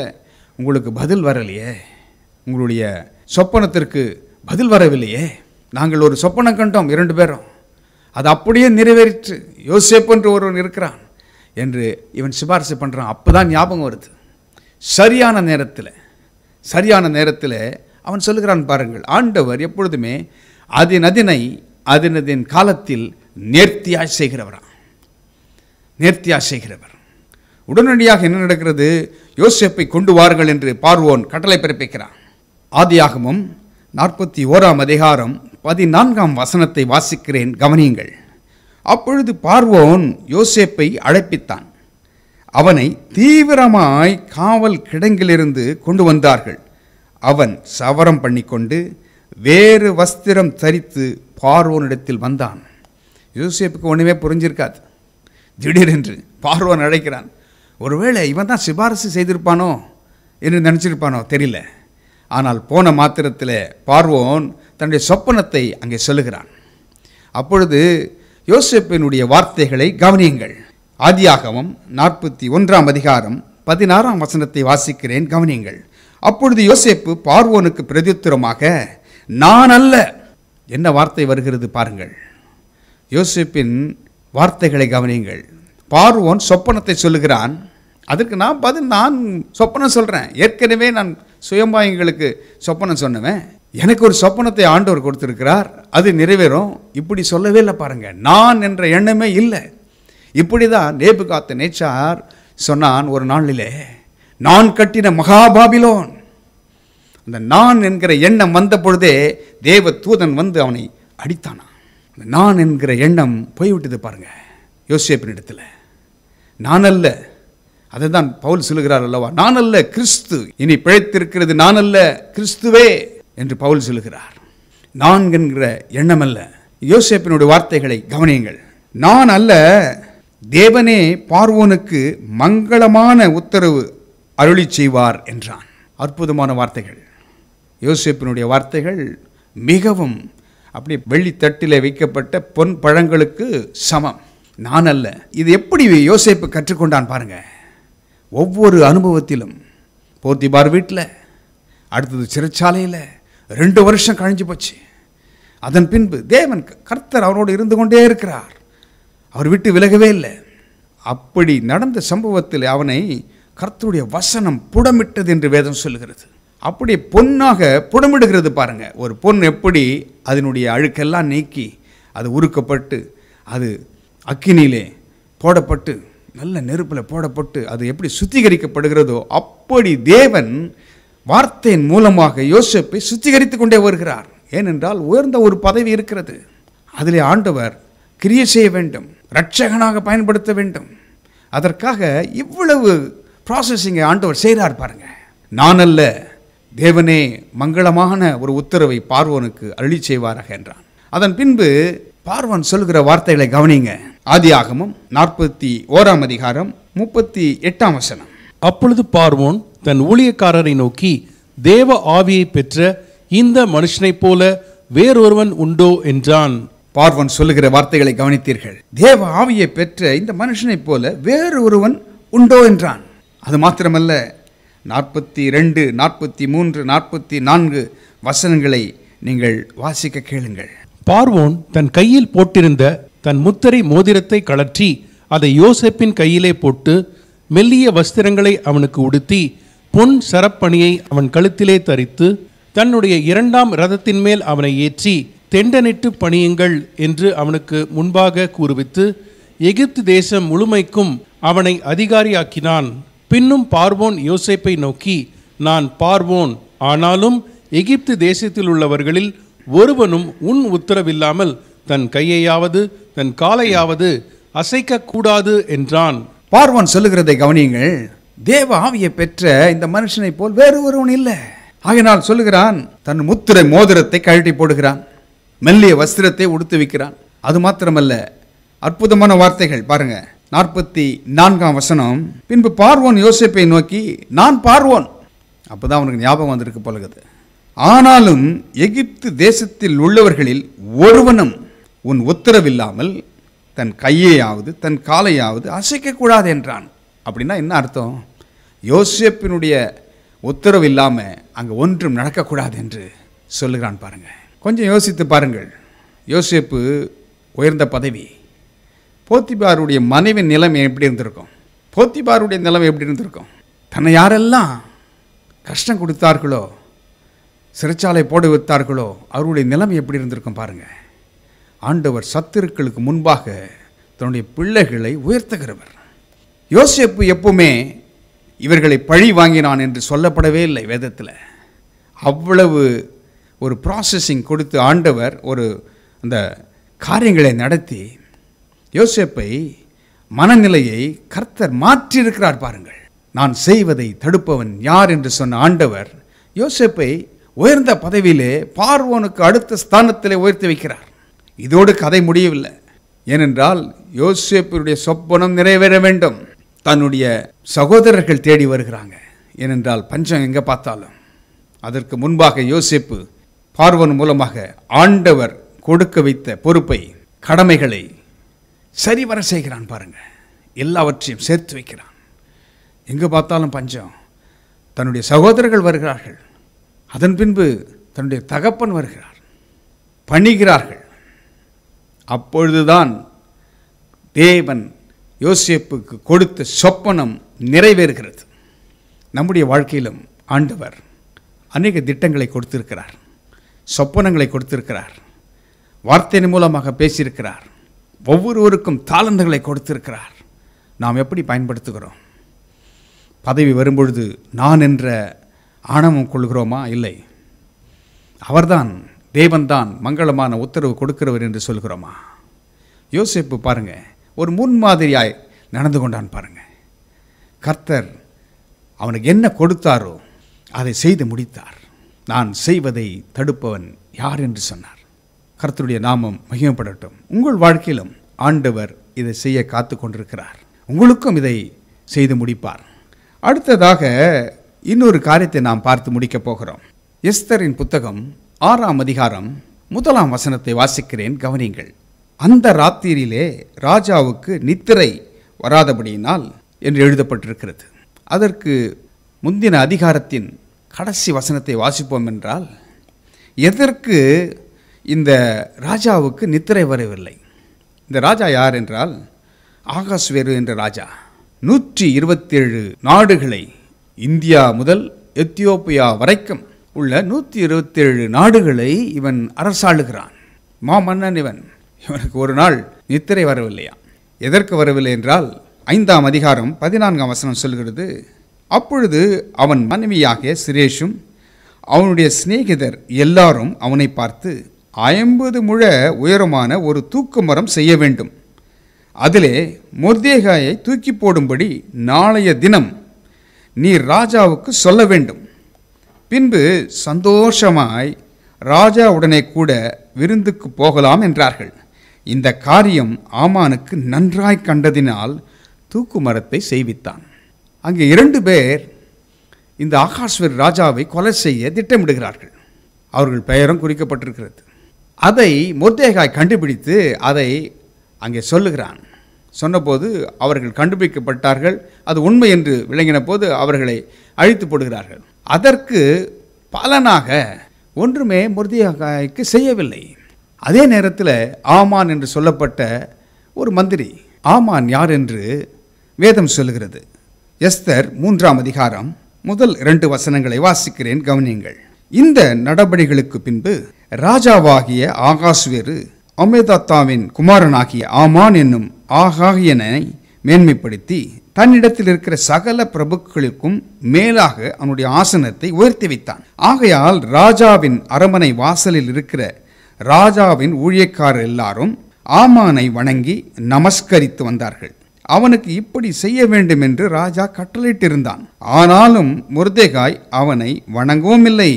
உங்களுக்கு பதில் வரலையே, உங்களுடைய சொப்பனத்திற்கு பதில் வரவில்லையே. நாங்கள் ஒரு சொப்பனம் கண்டோம் 2 பேரும், அது அப்படியே நிறைவேறிற்று. யோசேப்பு என்று ஒருவன் இருக்கிறான் என்று இவன் சிபாரிசு பண்ணுறான். அப்போ தான் ஞாபகம் வருது. சரியான நேரத்தில் அவன் சொல்லுகிறான் பாருங்கள். ஆண்டவர் எப்பொழுதுமே அதன் காலத்தில் நேர்த்தியாய் செய்கிறவர். உடனடியாக என்ன நடக்கிறது? யோசேப்பை கொண்டு வாருங்கள் என்று பார்வோன் கட்டளை பிறப்பிக்கிறான். ஆதியாகமம் 41 அதிகாரம் 14 வசனத்தை வாசிக்கிறேன், கவனியுங்கள். அப்பொழுது பார்வோன் யோசேப்பை அழைப்பித்தான். அவனை தீவிரமாய் காவல் கிடங்கிலிருந்து கொண்டு வந்தார்கள். அவன் சவரம் பண்ணிக்கொண்டு வேறு வஸ்திரம் தரித்து பார்வோனிடத்தில் வந்தான். யோசேப்புக்கு ஒன்றுமே புரிஞ்சிருக்காது. திடீரென்று பார்வோன் அழைக்கிறான். ஒருவேளை இவன் தான் சிபாரிசு செய்திருப்பானோ என்று நினச்சிருப்பானோ தெரியல. ஆனால் போன மாத்திரத்தில் பார்வோன் தன்னுடைய சொப்பனத்தை அங்கே சொல்லுகிறான். அப்பொழுது யோசேப்பினுடைய வார்த்தைகளை கவனியுங்கள். ஆதியாகமம் 41 அதிகாரம் 16 வசனத்தை வாசிக்கிறேன், கவனியுங்கள். அப்பொழுது யோசேப்பு பார்வோனுக்கு பிரதியுத்தரமாக, நான் அல்ல. என்ன வார்த்தை வருகிறது பாருங்கள். யோசேப்பின் வார்த்தைகளை கவனியுங்கள். பார்வோன் சொப்பனத்தை சொல்லுகிறான். அதற்கு நான் சொப்பனம் சொல்கிறேன். ஏற்கனவே நான் சுயம்பாயங்களுக்கு சொப்பனம் சொன்னவன். எனக்கு ஒரு சொப்பனத்தை ஆண்டவர் கொடுத்திருக்கிறார், அது நிறைவேறும். இப்படி சொல்லவே இல்லை பாருங்க. நான் என்ற எண்ணமே இல்லை. இப்படி தான் நேபுகாத்நேச்சார் சொன்னான் ஒரு நாளிலே, நான் கட்டின மகாபாபிலோன். அந்த நான் என்கிற எண்ணம் வந்த பொழுதே தேவ தூதன் வந்து அவனை அடித்தானா. அந்த நான் என்கிற எண்ணம் போய்விட்டது பாருங்க யோசேப்பின் இடத்துல. நான் அல்ல, அதை தான் பவுல் சொல்லுகிறார் அல்லவா, நான் அல்ல கிறிஸ்து, இனி பிழைத்திருக்கிறது நான் அல்ல கிறிஸ்துவே என்று பவுல் சொல்லுகிறார். நான் என்கிற எண்ணம் அல்ல. யோசேப்பினுடைய வார்த்தைகளை கவனியுங்கள். நான் அல்ல, தேவனே பார்வோனுக்கு மங்களமான உத்தரவு அருளி செய்வார் என்றான். அற்புதமான வார்த்தைகள். யோசேப்பினுடைய வார்த்தைகள் மிகவும் அப்படி வெள்ளி தட்டிலே வைக்கப்பட்ட பொன் பழங்களுக்கு சமம். நான் அல்ல. இது எப்படி யோசேப்பு கற்றுக்கொண்டான் பாருங்க. ஒவ்வொரு அனுபவத்திலும் போத்திபார் வீட்டில், அடுத்தது சிறைச்சாலையில் 2 வருஷம் கழிஞ்சு போச்சு. அதன் பின்பு தேவன் கர்த்தர் அவரோடு இருந்து கொண்டே இருக்கிறார். அவர் விட்டு விலகவே இல்லை. அப்படி நடந்த சம்பவத்தில் அவனை கர்த்தருடைய வசனம் புடமிட்டது என்று வேதம் சொல்லுகிறது. அப்படி பொன்னாக புடமிடுகிறது பாருங்க. ஒரு பொன் எப்படி அதனுடைய அழுக்கெல்லாம் நீக்கி அது உருக்கப்பட்டு அது அக்கினியிலே போடப்பட்டு நல்ல நெருப்பில் போடப்பட்டு அது எப்படி சுத்திகரிக்கப்படுகிறதோ அப்படி தேவன் வார்த்தையின் மூலமாக யோசேப்பை சுத்திகரித்து கொண்டே வருகிறார். ஏனென்றால் உயர்ந்த ஒரு பதவி இருக்கிறது. அதிலே ஆண்டவர் கிரியை செய்ய வேண்டும், இரட்சகனாக பயன்படுத்த வேண்டும். அதற்காக இவ்வளவு ப்ராசஸிங்கை ஆண்டவர் செய்கிறார் பாருங்க. நான் அல்ல, தேவனே மங்களமான ஒரு உத்தரவை பார்வோனுக்கு அருளி செய்வாராக என்றான். அதன் பின்பு பார்வோன் சொல்கிற வார்த்தைகளை கவனிங்க. ஆதியாகமம் 41 அதிகாரம் 38 வசனம். அப்பொழுது பார்வோன் தன் ஊழியக்காரரை நோக்கி, தேவ ஆவியை பெற்ற இந்த மனுஷனைப் போல வேறொருவன் உண்டோ என்றான். பார்வோன் சொல்லுகிற வார்த்தைகளை கவனித்தீர்கள். தேவ ஆவியை பெற்ற இந்த மனுஷனைப் போல வேறு ஒருவன் உண்டோ என்றான். அது மாத்திரமல்ல, 42, 43, 44 வசனங்களை நீங்கள் வாசிக்க கேளுங்கள். பார்வோன் தன் கையில் போட்டிருந்த தன் முத்திரை மோதிரத்தை கழற்றி அதை யோசேப்பின் கையிலே போட்டு மெல்லிய வஸ்திரங்களை அவனுக்கு உடுத்தி பொன் சரப்பணியை அவன் கழுத்திலே தரித்து தன்னுடைய 2ஆம் ரதத்தின் மேல் அவனை ஏற்றி தெண்டனிட்டு பணியுங்கள் என்று அவனுக்கு முன்பாக கூறுவித்து எகிப்து தேசம் முழுமைக்கும் அவனை அதிகாரியாக்கினான். பின்னும் பார்வோன் யோசேப்பை நோக்கி, நான் பார்வோன், ஆனாலும் எகிப்து தேசத்தில் உள்ளவர்களில் ஒருவனும் உன் உத்தரவில்லாமல் தன் கையையாவது தன் காலையாவது அசைக்க கூடாது என்றான். பார்வோன் சொல்லுகிறதை கவனியுங்கள். தேவ ஆவியை பெற்ற இந்த மனுஷனை போல் வேறு ஒருவன் இல்லை. ஆகினால் சொல்லுகிறான், தன் முத்திரை மோதிரத்தை கழட்டி போடுகிறான், மெல்லிய வஸ்திரத்தை உடுத்து வைக்கிறான். அது மாத்திரமல்ல, அற்புதமான வார்த்தைகள் பாருங்க. 44ஆம் வசனம், பின்பு பார்வோன் யோசேப்பை நோக்கி, நான் பார்வோன். அப்பதான் அவனுக்கு ஞாபகம் வந்திருக்கு போலகுது. ஆனாலும் எகிப்து தேசத்தில் உள்ளவர்களில் ஒருவனும் உன் உத்தரவில்லாமல் தன் கையையாவது தன் காலையாவது அசைக்கக்கூடாது என்றான். அப்படின்னா என்ன அர்த்தம்? யோசேப்பினுடைய உத்தரவு இல்லாமல் அங்கே ஒன்றும் நடக்கக்கூடாது என்று சொல்லுகிறான். பாருங்க, கொஞ்சம் யோசித்து பாருங்கள். யோசேப்பு உயர்ந்த பதவி. போத்திபாருடைய மனைவி நிலைமை எப்படி இருந்திருக்கும்? போத்திபாருடைய நிலைமை எப்படி இருந்திருக்கும்? தன்னை யாரெல்லாம் கஷ்டம் கொடுத்தார்களோ, சிறைச்சாலை போட வைத்தார்களோ, அவருடைய நிலைமை எப்படி இருந்திருக்கும் பாருங்க. ஆண்டவர் சத்துருக்களுக்கு முன்பாக தன்னுடைய பிள்ளைகளை உயர்த்துகிறவர். யோசேப்பு எப்பவுமே இவர்களை பழி வாங்கினான் என்று சொல்லப்படவே இல்லை வேதத்தில். அவ்வளவு ஒரு ப்ராசஸிங் கொடுத்து ஆண்டவர் ஒரு அந்த காரியங்களை நடத்தி யோசேப்பை மனநிலையை கர்த்தர் மாற்றியிருக்கிறார் பாருங்கள். நான் செய்வதை தடுப்பவன் யார் என்று சொன்ன ஆண்டவர் யோசேப்பை உயர்ந்த பதவியிலே பார்வோனுக்கு அடுத்த ஸ்தானத்திலே உயர்த்தி வைக்கிறார். இதோடு கதை முடியவில்லை. ஏனென்றால் யோசேப்புடைய சொப்பனம் நிறைவேற வேண்டும். தன்னுடைய சகோதரர்கள் தேடி வருகிறாங்க. ஏனென்றால் பஞ்சம் எங்கே பார்த்தாலும். அதற்கு முன்பாக யோசேப்பு பார்வோன் மூலமாக ஆண்டவர் கொடுக்க வைத்த பொறுப்பை, கடமைகளை சரிவர செய்கிறான் பாருங்க. எல்லாவற்றையும் சேர்த்து வைக்கிறான். எங்கே பார்த்தாலும் பஞ்சம். தன்னுடைய சகோதரர்கள் வருகிறார்கள். அதன் பின்பு தன்னுடைய தகப்பன் வருகிறார், பணிகிறார்கள். அப்பொழுதுதான் தேவன் யோசேப்புக்கு கொடுத்த சொப்பனம் நிறைவேறுகிறது. நம்முடைய வாழ்க்கையிலும் ஆண்டவர் அநேக திட்டங்களை கொடுத்திருக்கிறார், சொப்பனங்களை கொடுத்திருக்கிறார், வார்த்தையின் மூலமாக பேசியிருக்கிறார், ஒவ்வொருவருக்கும் தாளந்துகளை கொடுத்திருக்கிறார். நாம் எப்படி பயன்படுத்துகிறோம்? பதவி வரும்பொழுது நான் என்ற ஆணவம் கொள்கிறோமா? இல்லை. அவர்தான், தேவன்தான் மங்களமான உத்தரவு கொடுக்கிறவர் என்று சொல்கிறோமா? யோசேப்பு பாருங்க, ஒரு முன்மாதிரியாய் நடந்து கொண்டான் பாருங்க. கர்த்தர் அவனுக்கு என்ன கொடுத்தாரோ அதை செய்து முடித்தார். நான் செய்வதை தடுப்பவன் யார் என்று சொன்னார். கர்த்தருடைய நாமம் மகிமைப்படட்டும். உங்கள் வாழ்க்கையிலும் ஆண்டவர் இதை செய்ய காத்து கொண்டிருக்கிறார். உங்களுக்கும் இதை செய்து முடிப்பார். அடுத்ததாக இன்னொரு காரியத்தை நாம் பார்த்து முடிக்கப் போகிறோம். எஸ்தரின் புத்தகம் 6ஆம் அதிகாரம் 1ஆம் வசனத்தை வாசிக்கிறேன், கவனிங்கள். அந்த ராத்திரியிலே ராஜாவுக்கு நித்திரை வராதபடியினால் என்று எழுதப்பட்டிருக்கிறது. அதற்கு முந்தின அதிகாரத்தின் கடைசி வசனத்தை வாசிப்போம் என்றால், எதற்கு இந்த ராஜாவுக்கு நித்திரை வரவில்லை? இந்த ராஜா யார் என்றால் ஆகாஸ்வேரு என்ற ராஜா. 127 நாடுகளை, இந்தியா முதல் எத்தியோப்பியா வரைக்கும் உள்ள 127 நாடுகளை இவன் அரசாளுகிறான். மாமன்னன் இவன். இவனுக்கு ஒரு நாள் நித்திரை வரவில்லையா? எதற்கு வரவில்லை என்றால் 5ஆம் அதிகாரம் 14ஆம் வசனம் சொல்கிறது, அப்பொழுது அவன் மனைவியாகிய சிரேஷும் அவனுடைய சிநேகிதர் எல்லாரும் அவனை பார்த்து, 50 முழ உயரமான ஒரு தூக்கு மரம் செய்ய வேண்டும், அதிலே மொர்தேகாயை தூக்கி போடும்படி நாளைய தினம் நீ ராஜாவுக்கு சொல்ல வேண்டும். பின்பு சந்தோஷமாய் ராஜாவுடனே கூட விருந்துக்கு போகலாம் என்றார்கள். இந்த காரியம் ஆமானுக்கு நன்றாய் கண்டதினால் தூக்கு மரத்தை செய்வித்தான். அங்கே 2 பேர் இந்த ஆகாஸ்வேர் ராஜாவை கொலை செய்ய திட்டமிடுகிறார்கள். அவர்கள் பெயரும் குறிக்கப்பட்டிருக்கிறது. அதை மொர்தெகாய் கண்டுபிடித்து அதை அங்கே சொல்லுகிறான். சொன்னபோது அவர்கள் கண்டுபிடிக்கப்பட்டார்கள். அது உண்மை என்று விளங்கின போது அவர்களை அழித்து போடுகிறார்கள். அதற்கு பலனாக ஒன்றுமே மொர்தெகாய்க்கு செய்யவில்லை. அதே நேரத்தில் ஆமான் என்று சொல்லப்பட்ட ஒரு மந்திரி, ஆமான் யார் என்று வேதம் சொல்லுகிறது. எஸ்தர் 3ஆம் அதிகாரம் முதல் 2 வசனங்களை வாசிக்கிறேன், கவனியுங்கள். இந்த நடபடிகளுக்கு பின்பு ராஜாவாகிய ஆகாஸ்வேரு அமேதாத்தாவின் குமாரனாகிய ஆமான் என்னும் ஆகாகியனை மேன்மைப்படுத்தி தன்னிடத்தில் இருக்கிற சகல பிரபுக்களுக்கும் மேலாக அவனுடைய ஆசனத்தை உயர்த்தி வைத்தான். ஆகையால் ராஜாவின் அரமனை வாசலில் இருக்கிற ராஜாவின் ஊழியக்காரர் எல்லாரும் ஆமானை வணங்கி நமஸ்கரித்து வந்தார்கள். அவனுக்கு இப்படி செய்ய வேண்டும் என்று ராஜா கட்டளையிட்டிருந்தான். ஆனாலும் மொர்தெகாய் அவனை வணங்கவும் இல்லை,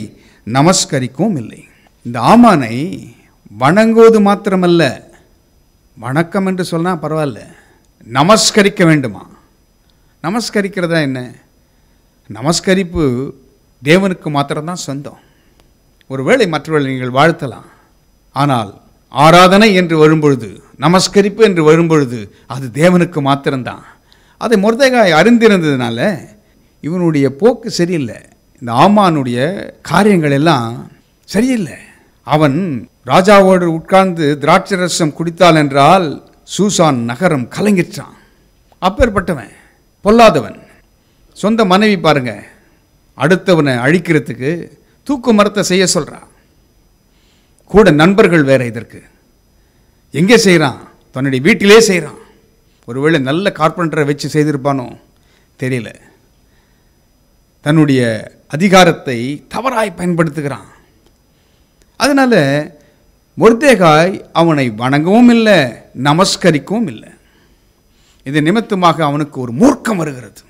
நமஸ்கரிக்கவும் இல்லை. இந்த ஆமானை வணங்குவது மாத்திரமல்ல, வணக்கம் என்று சொன்னால் பரவாயில்ல, நமஸ்கரிக்க வேண்டுமா? நமஸ்கரிக்கிறதா என்ன? நமஸ்கரிப்பு தேவனுக்கு மாத்திரம்தான் சொந்தம். ஒருவேளை மற்றவர்களை நீங்கள் வாழ்த்தலாம், ஆனால் ஆராதனை என்று வரும்பொழுது, நமஸ்கரிப்பு என்று வரும்பொழுது அது தேவனுக்கு மாத்திரம்தான். அதை மொர்தெகாய் அறிந்திருந்ததுனால இவனுடைய போக்கு சரியில்லை. இந்த ஆமானுடைய காரியங்கள் எல்லாம் சரியில்லை. அவன் ராஜாவோடு உட்கார்ந்து திராட்சை ரசம் குடித்தாள் என்றால் சூசான் நகரம் கலங்கிற்றான். அப்பேற்பட்டவன், பொல்லாதவன். சொந்த மனைவி பாருங்க, அடுத்தவனை அழிக்கிறதுக்கு தூக்கு மரத்தை செய்ய சொல்றான். கூட நண்பர்கள் வேற இதற்கு. எங்கே செய்கிறான்? தன்னுடைய வீட்டிலே செய்கிறான். ஒருவேளை நல்ல கார்பெண்டரை வச்சு செய்திருப்பானோ தெரியல. தன்னுடைய அதிகாரத்தை தவறாய் பயன்படுத்துகிறான். அதனால மொர்தெகாய் அவனை வணங்கவும் இல்லை, நமஸ்கரிக்கவும் இல்லை. இது நிமித்தமாக அவனுக்கு ஒரு மூர்க்கம் வருகிறது.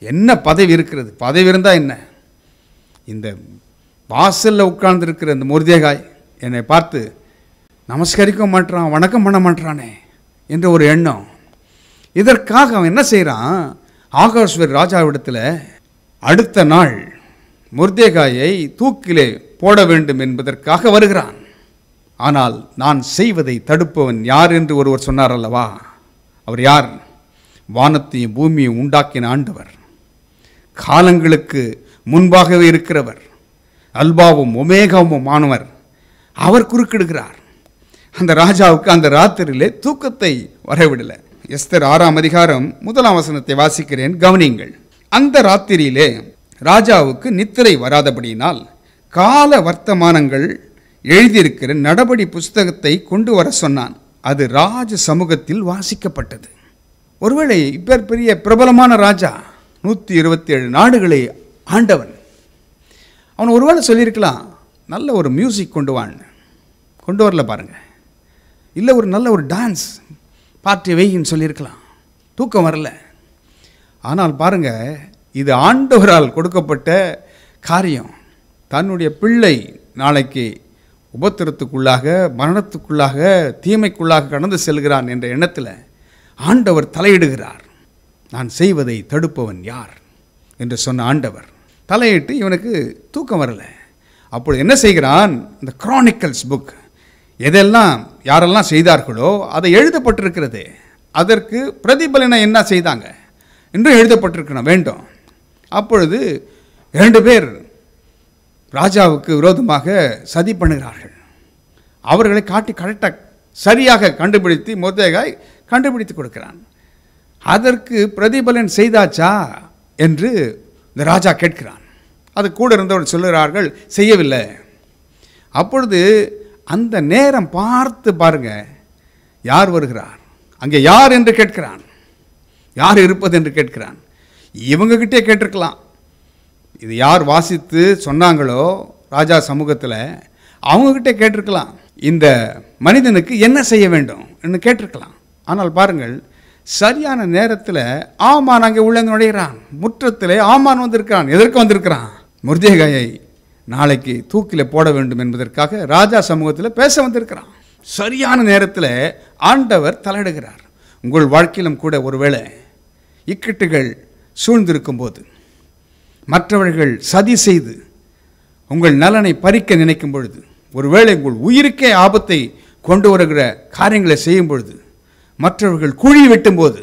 என்ன பதவி இருக்கிறது? பதவி இருந்தால் என்ன? இந்த வாசலில் உட்கார்ந்துருக்கிற இந்த மொர்தெகாய் என்னை பார்த்து நமஸ்கரிக்க மாட்டான், வணக்கம் பண்ண மாட்டானே என்ற ஒரு எண்ணம். இதற்காக அவன் என்ன செய்கிறான்? ஆகாஸ்வேர் ராஜாவிடத்தில் அடுத்த நாள் மொர்தெகாயை தூக்கிலே போட வேண்டும் என்பதற்காக வருகிறான். ஆனால் நான் செய்வதை தடுப்பவன் யார் என்று ஒருவர் சொன்னார் அல்லவா? அவர் யார்? வானத்தையும் பூமியை உண்டாக்கின ஆண்டவர், காலங்களுக்கு முன்பாகவே இருக்கிறவர், அல்பாவும் ஒமேகாவும் ஆனவர். அவர் குறுக்கிடுகிறார். அந்த ராஜாவுக்கு அந்த ராத்திரியிலே தூக்கத்தை வரவிடலை. எஸ்தர் 6ஆம் அதிகாரம் 1ஆம் வசனத்தை வாசிக்கிறேன், கவனியுங்கள். அந்த ராத்திரியிலே ராஜாவுக்கு நித்திரை வராதபடியினால் கால வர்த்தமானங்கள் எழுதியிருக்கிற நடபடி புஸ்தகத்தை கொண்டு வர சொன்னான். அது ராஜ சமூகத்தில் வாசிக்கப்பட்டது. ஒருவேளை இப்பேர் பெரிய பிரபலமான ராஜா, 127 நாடுகளை ஆண்டவன், அவன் ஒருவேளை சொல்லியிருக்கலாம், நல்ல ஒரு மியூசிக் கொண்டு வான்னு. கொண்டு வரல பாருங்க. இல்லை ஒரு நல்ல ஒரு டான்ஸ் பார்ட்டி வைன்னு சொல்லியிருக்கலாம், தூக்கம் வரல. ஆனால் பாருங்க, இது ஆண்டவரால் கொடுக்கப்பட்ட காரியம். தன்னுடைய பிள்ளை நாளைக்கு உபத்திரத்துக்குள்ளாக, மரணத்துக்குள்ளாக, தீமைக்குள்ளாக கடந்து செல்கிறான் என்ற எண்ணத்தில் ஆண்டவர் தலையிடுகிறார். நான் செய்வதை தடுப்பவன் யார் என்று சொன்ன ஆண்டவர் தலையிட்டு இவனுக்கு தூக்கம் வரலை. அப்பொழுது என்ன செய்கிறான்? இந்த கிரானிக்கல்ஸ் புக், எதெல்லாம் யாரெல்லாம் செய்தார்களோ அதை எழுதப்பட்டிருக்கிறது. அதற்கு பிரதிபலனை என்ன செய்தாங்க என்றும் எழுதப்பட்டிருக்கணும் வேண்டும். அப்பொழுது 2 பேர் ராஜாவுக்கு விரோதமாக சதி பண்ணுகிறார்கள். அவர்களை காட்டி கரெக்டாக சரியாக கண்டுபிடித்து மொர்தெகாய் கண்டுபிடித்து கொடுக்கிறான். அதற்கு பிரதிபலன் செய்தாச்சா என்று இந்த ராஜா கேட்கிறான். அது கூட இருந்தவர்கள் சொல்லுகிறார்கள், செய்யவில்லை. அப்பொழுது அந்த நேரம் பார்த்து பாருங்க, யார் வருகிறார், அங்கே யார் என்று கேட்கிறான், யார் இருப்பது என்று கேட்கிறான். இவங்ககிட்டே கேட்டிருக்கலாம். இது யார் வாசித்து சொன்னாங்களோ ராஜா சமூகத்தில், அவங்ககிட்ட கேட்டிருக்கலாம், இந்த மனிதனுக்கு என்ன செய்ய வேண்டும் என்று கேட்டிருக்கலாம். ஆனால் பாருங்கள், சரியான நேரத்தில் ஆமான் அங்கே உள்ள நுழைகிறான். முற்றத்தில் ஆமான் வந்திருக்கிறான். எதற்கு வந்திருக்கிறான்? மொர்தெகாயை நாளைக்கு தூக்கில் போட வேண்டும் என்பதற்காக ராஜா சமூகத்தில் பேச வந்திருக்கிறான். சரியான நேரத்தில் ஆண்டவர் தலையிடுகிறார். உங்கள் வாழ்க்கையிலும் கூட ஒருவேளை இக்கட்டுகள் சூழ்ந்திருக்கும் போது, மற்றவர்கள் சதி செய்து உங்கள் நலனை பறிக்க நினைக்கும் பொழுது, ஒருவேளை உங்கள் உயிருக்கே ஆபத்தை கொண்டு வருகிற காரியங்களை செய்யும் பொழுது, மற்றவர்கள் குழி வெட்டும் போது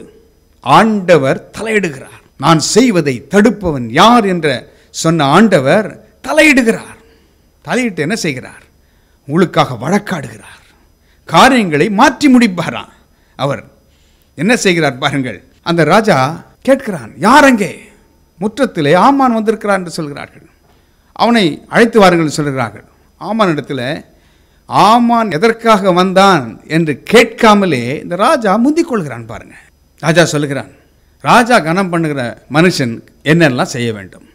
ஆண்டவர் தலையிடுகிறார். நான் செய்வதை தடுப்பவன் யார் என்ற சொன்ன ஆண்டவர் தலையிடுகிறார். தலையிட்டு என்ன செய்கிறார்? உங்களுக்காக வழக்காடுகிறார். காரியங்களை மாற்றி முடிப்பாராம். அவர் என்ன செய்கிறார் பாருங்கள். அந்த ராஜா கேட்கிறான், யார் அங்கே? முற்றத்திலே ஆமான் வந்திருக்கிறான் என்று சொல்கிறார்கள். அவனை அழைத்து வாருங்கள் சொல்கிறார்கள். ஆமான் இடத்துல ஆமான் எதற்காக வந்தான் என்று கேட்காமலே இந்த ராஜா முந்திக் கொள்கிறான் பாருங்க. ராஜா சொல்லுகிறான், ராஜா கனம் பண்ணுகிற மனுஷன் என்னெல்லாம் செய்ய வேண்டும்.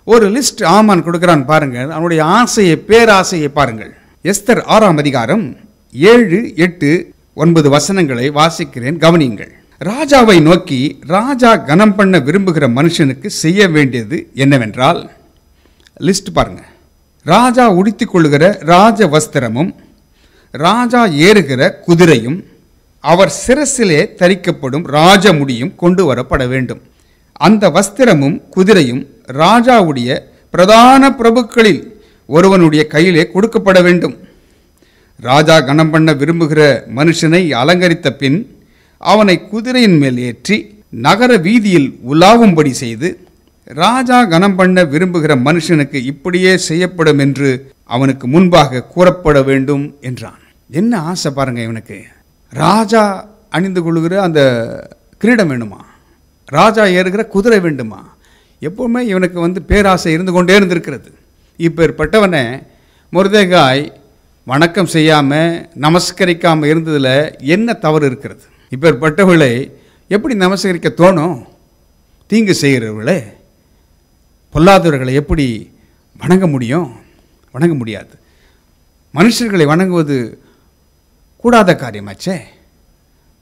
ஒரு லிஸ்ட் ஆமான் கொடுக்கிறான் பாருங்கள். அவனுடைய ஆசையை, பேராசையை பாருங்கள். எஸ்தர் 6ஆம் அதிகாரம் 7, 8, 9 வசனங்களை வாசிக்கிறேன், கவனியுங்கள். ராஜாவை நோக்கி, ராஜா கனம் பண்ண விரும்புகிற மனுஷனுக்கு செய்ய வேண்டியது என்னவென்றால், லிஸ்ட் பாருங்க. ராஜா உடுத்திக் கொள்ளுகிற ராஜ வஸ்திரமும் ராஜா ஏறுகிற குதிரையும் அவர் சிரசிலே தரிக்கப்படும் ராஜ முடியும் கொண்டு வரப்பட வேண்டும். அந்த வஸ்திரமும் குதிரையும் ராஜாவுடைய பிரதான பிரபுக்களில் ஒருவனுடைய கையிலே கொடுக்கப்பட வேண்டும். ராஜா கனம் பண்ண விரும்புகிற மனுஷனை அலங்கரித்த பின் அவனை குதிரையின் மேல் ஏற்றி நகர வீதியில் உலாவும்படி செய்து, ராஜா கனம் பண்ண விரும்புகிற மனுஷனுக்கு இப்படியே செய்யப்படும் என்று அவனுக்கு முன்பாக கூறப்பட வேண்டும் என்றான். என்ன ஆசை பாருங்க இவனுக்கு. ராஜா அணிந்து கொள்ளுகிற அந்த கிரீடம் வேண்டுமா, ராஜா ஏறுகிற குதிரை வேண்டுமா. எப்பவுமே இவனுக்கு பேராசை இருந்து கொண்டே இருந்திருக்கிறது. இப்பேற்பட்டவனை மொர்தெகாய் வணக்கம் செய்யாமல் நமஸ்கரிக்காமல் இருந்ததில் என்ன தவறு இருக்கிறது? இப்பேற்பட்டவர்களை எப்படி நமஸ்கரிக்க தோணும்? தீங்கு செய்கிறவர்களே, பொல்லாதவர்களை எப்படி வணங்க முடியும்? வணங்க முடியாது. மனுஷர்களை வணங்குவது கூடாத காரியமாச்சே.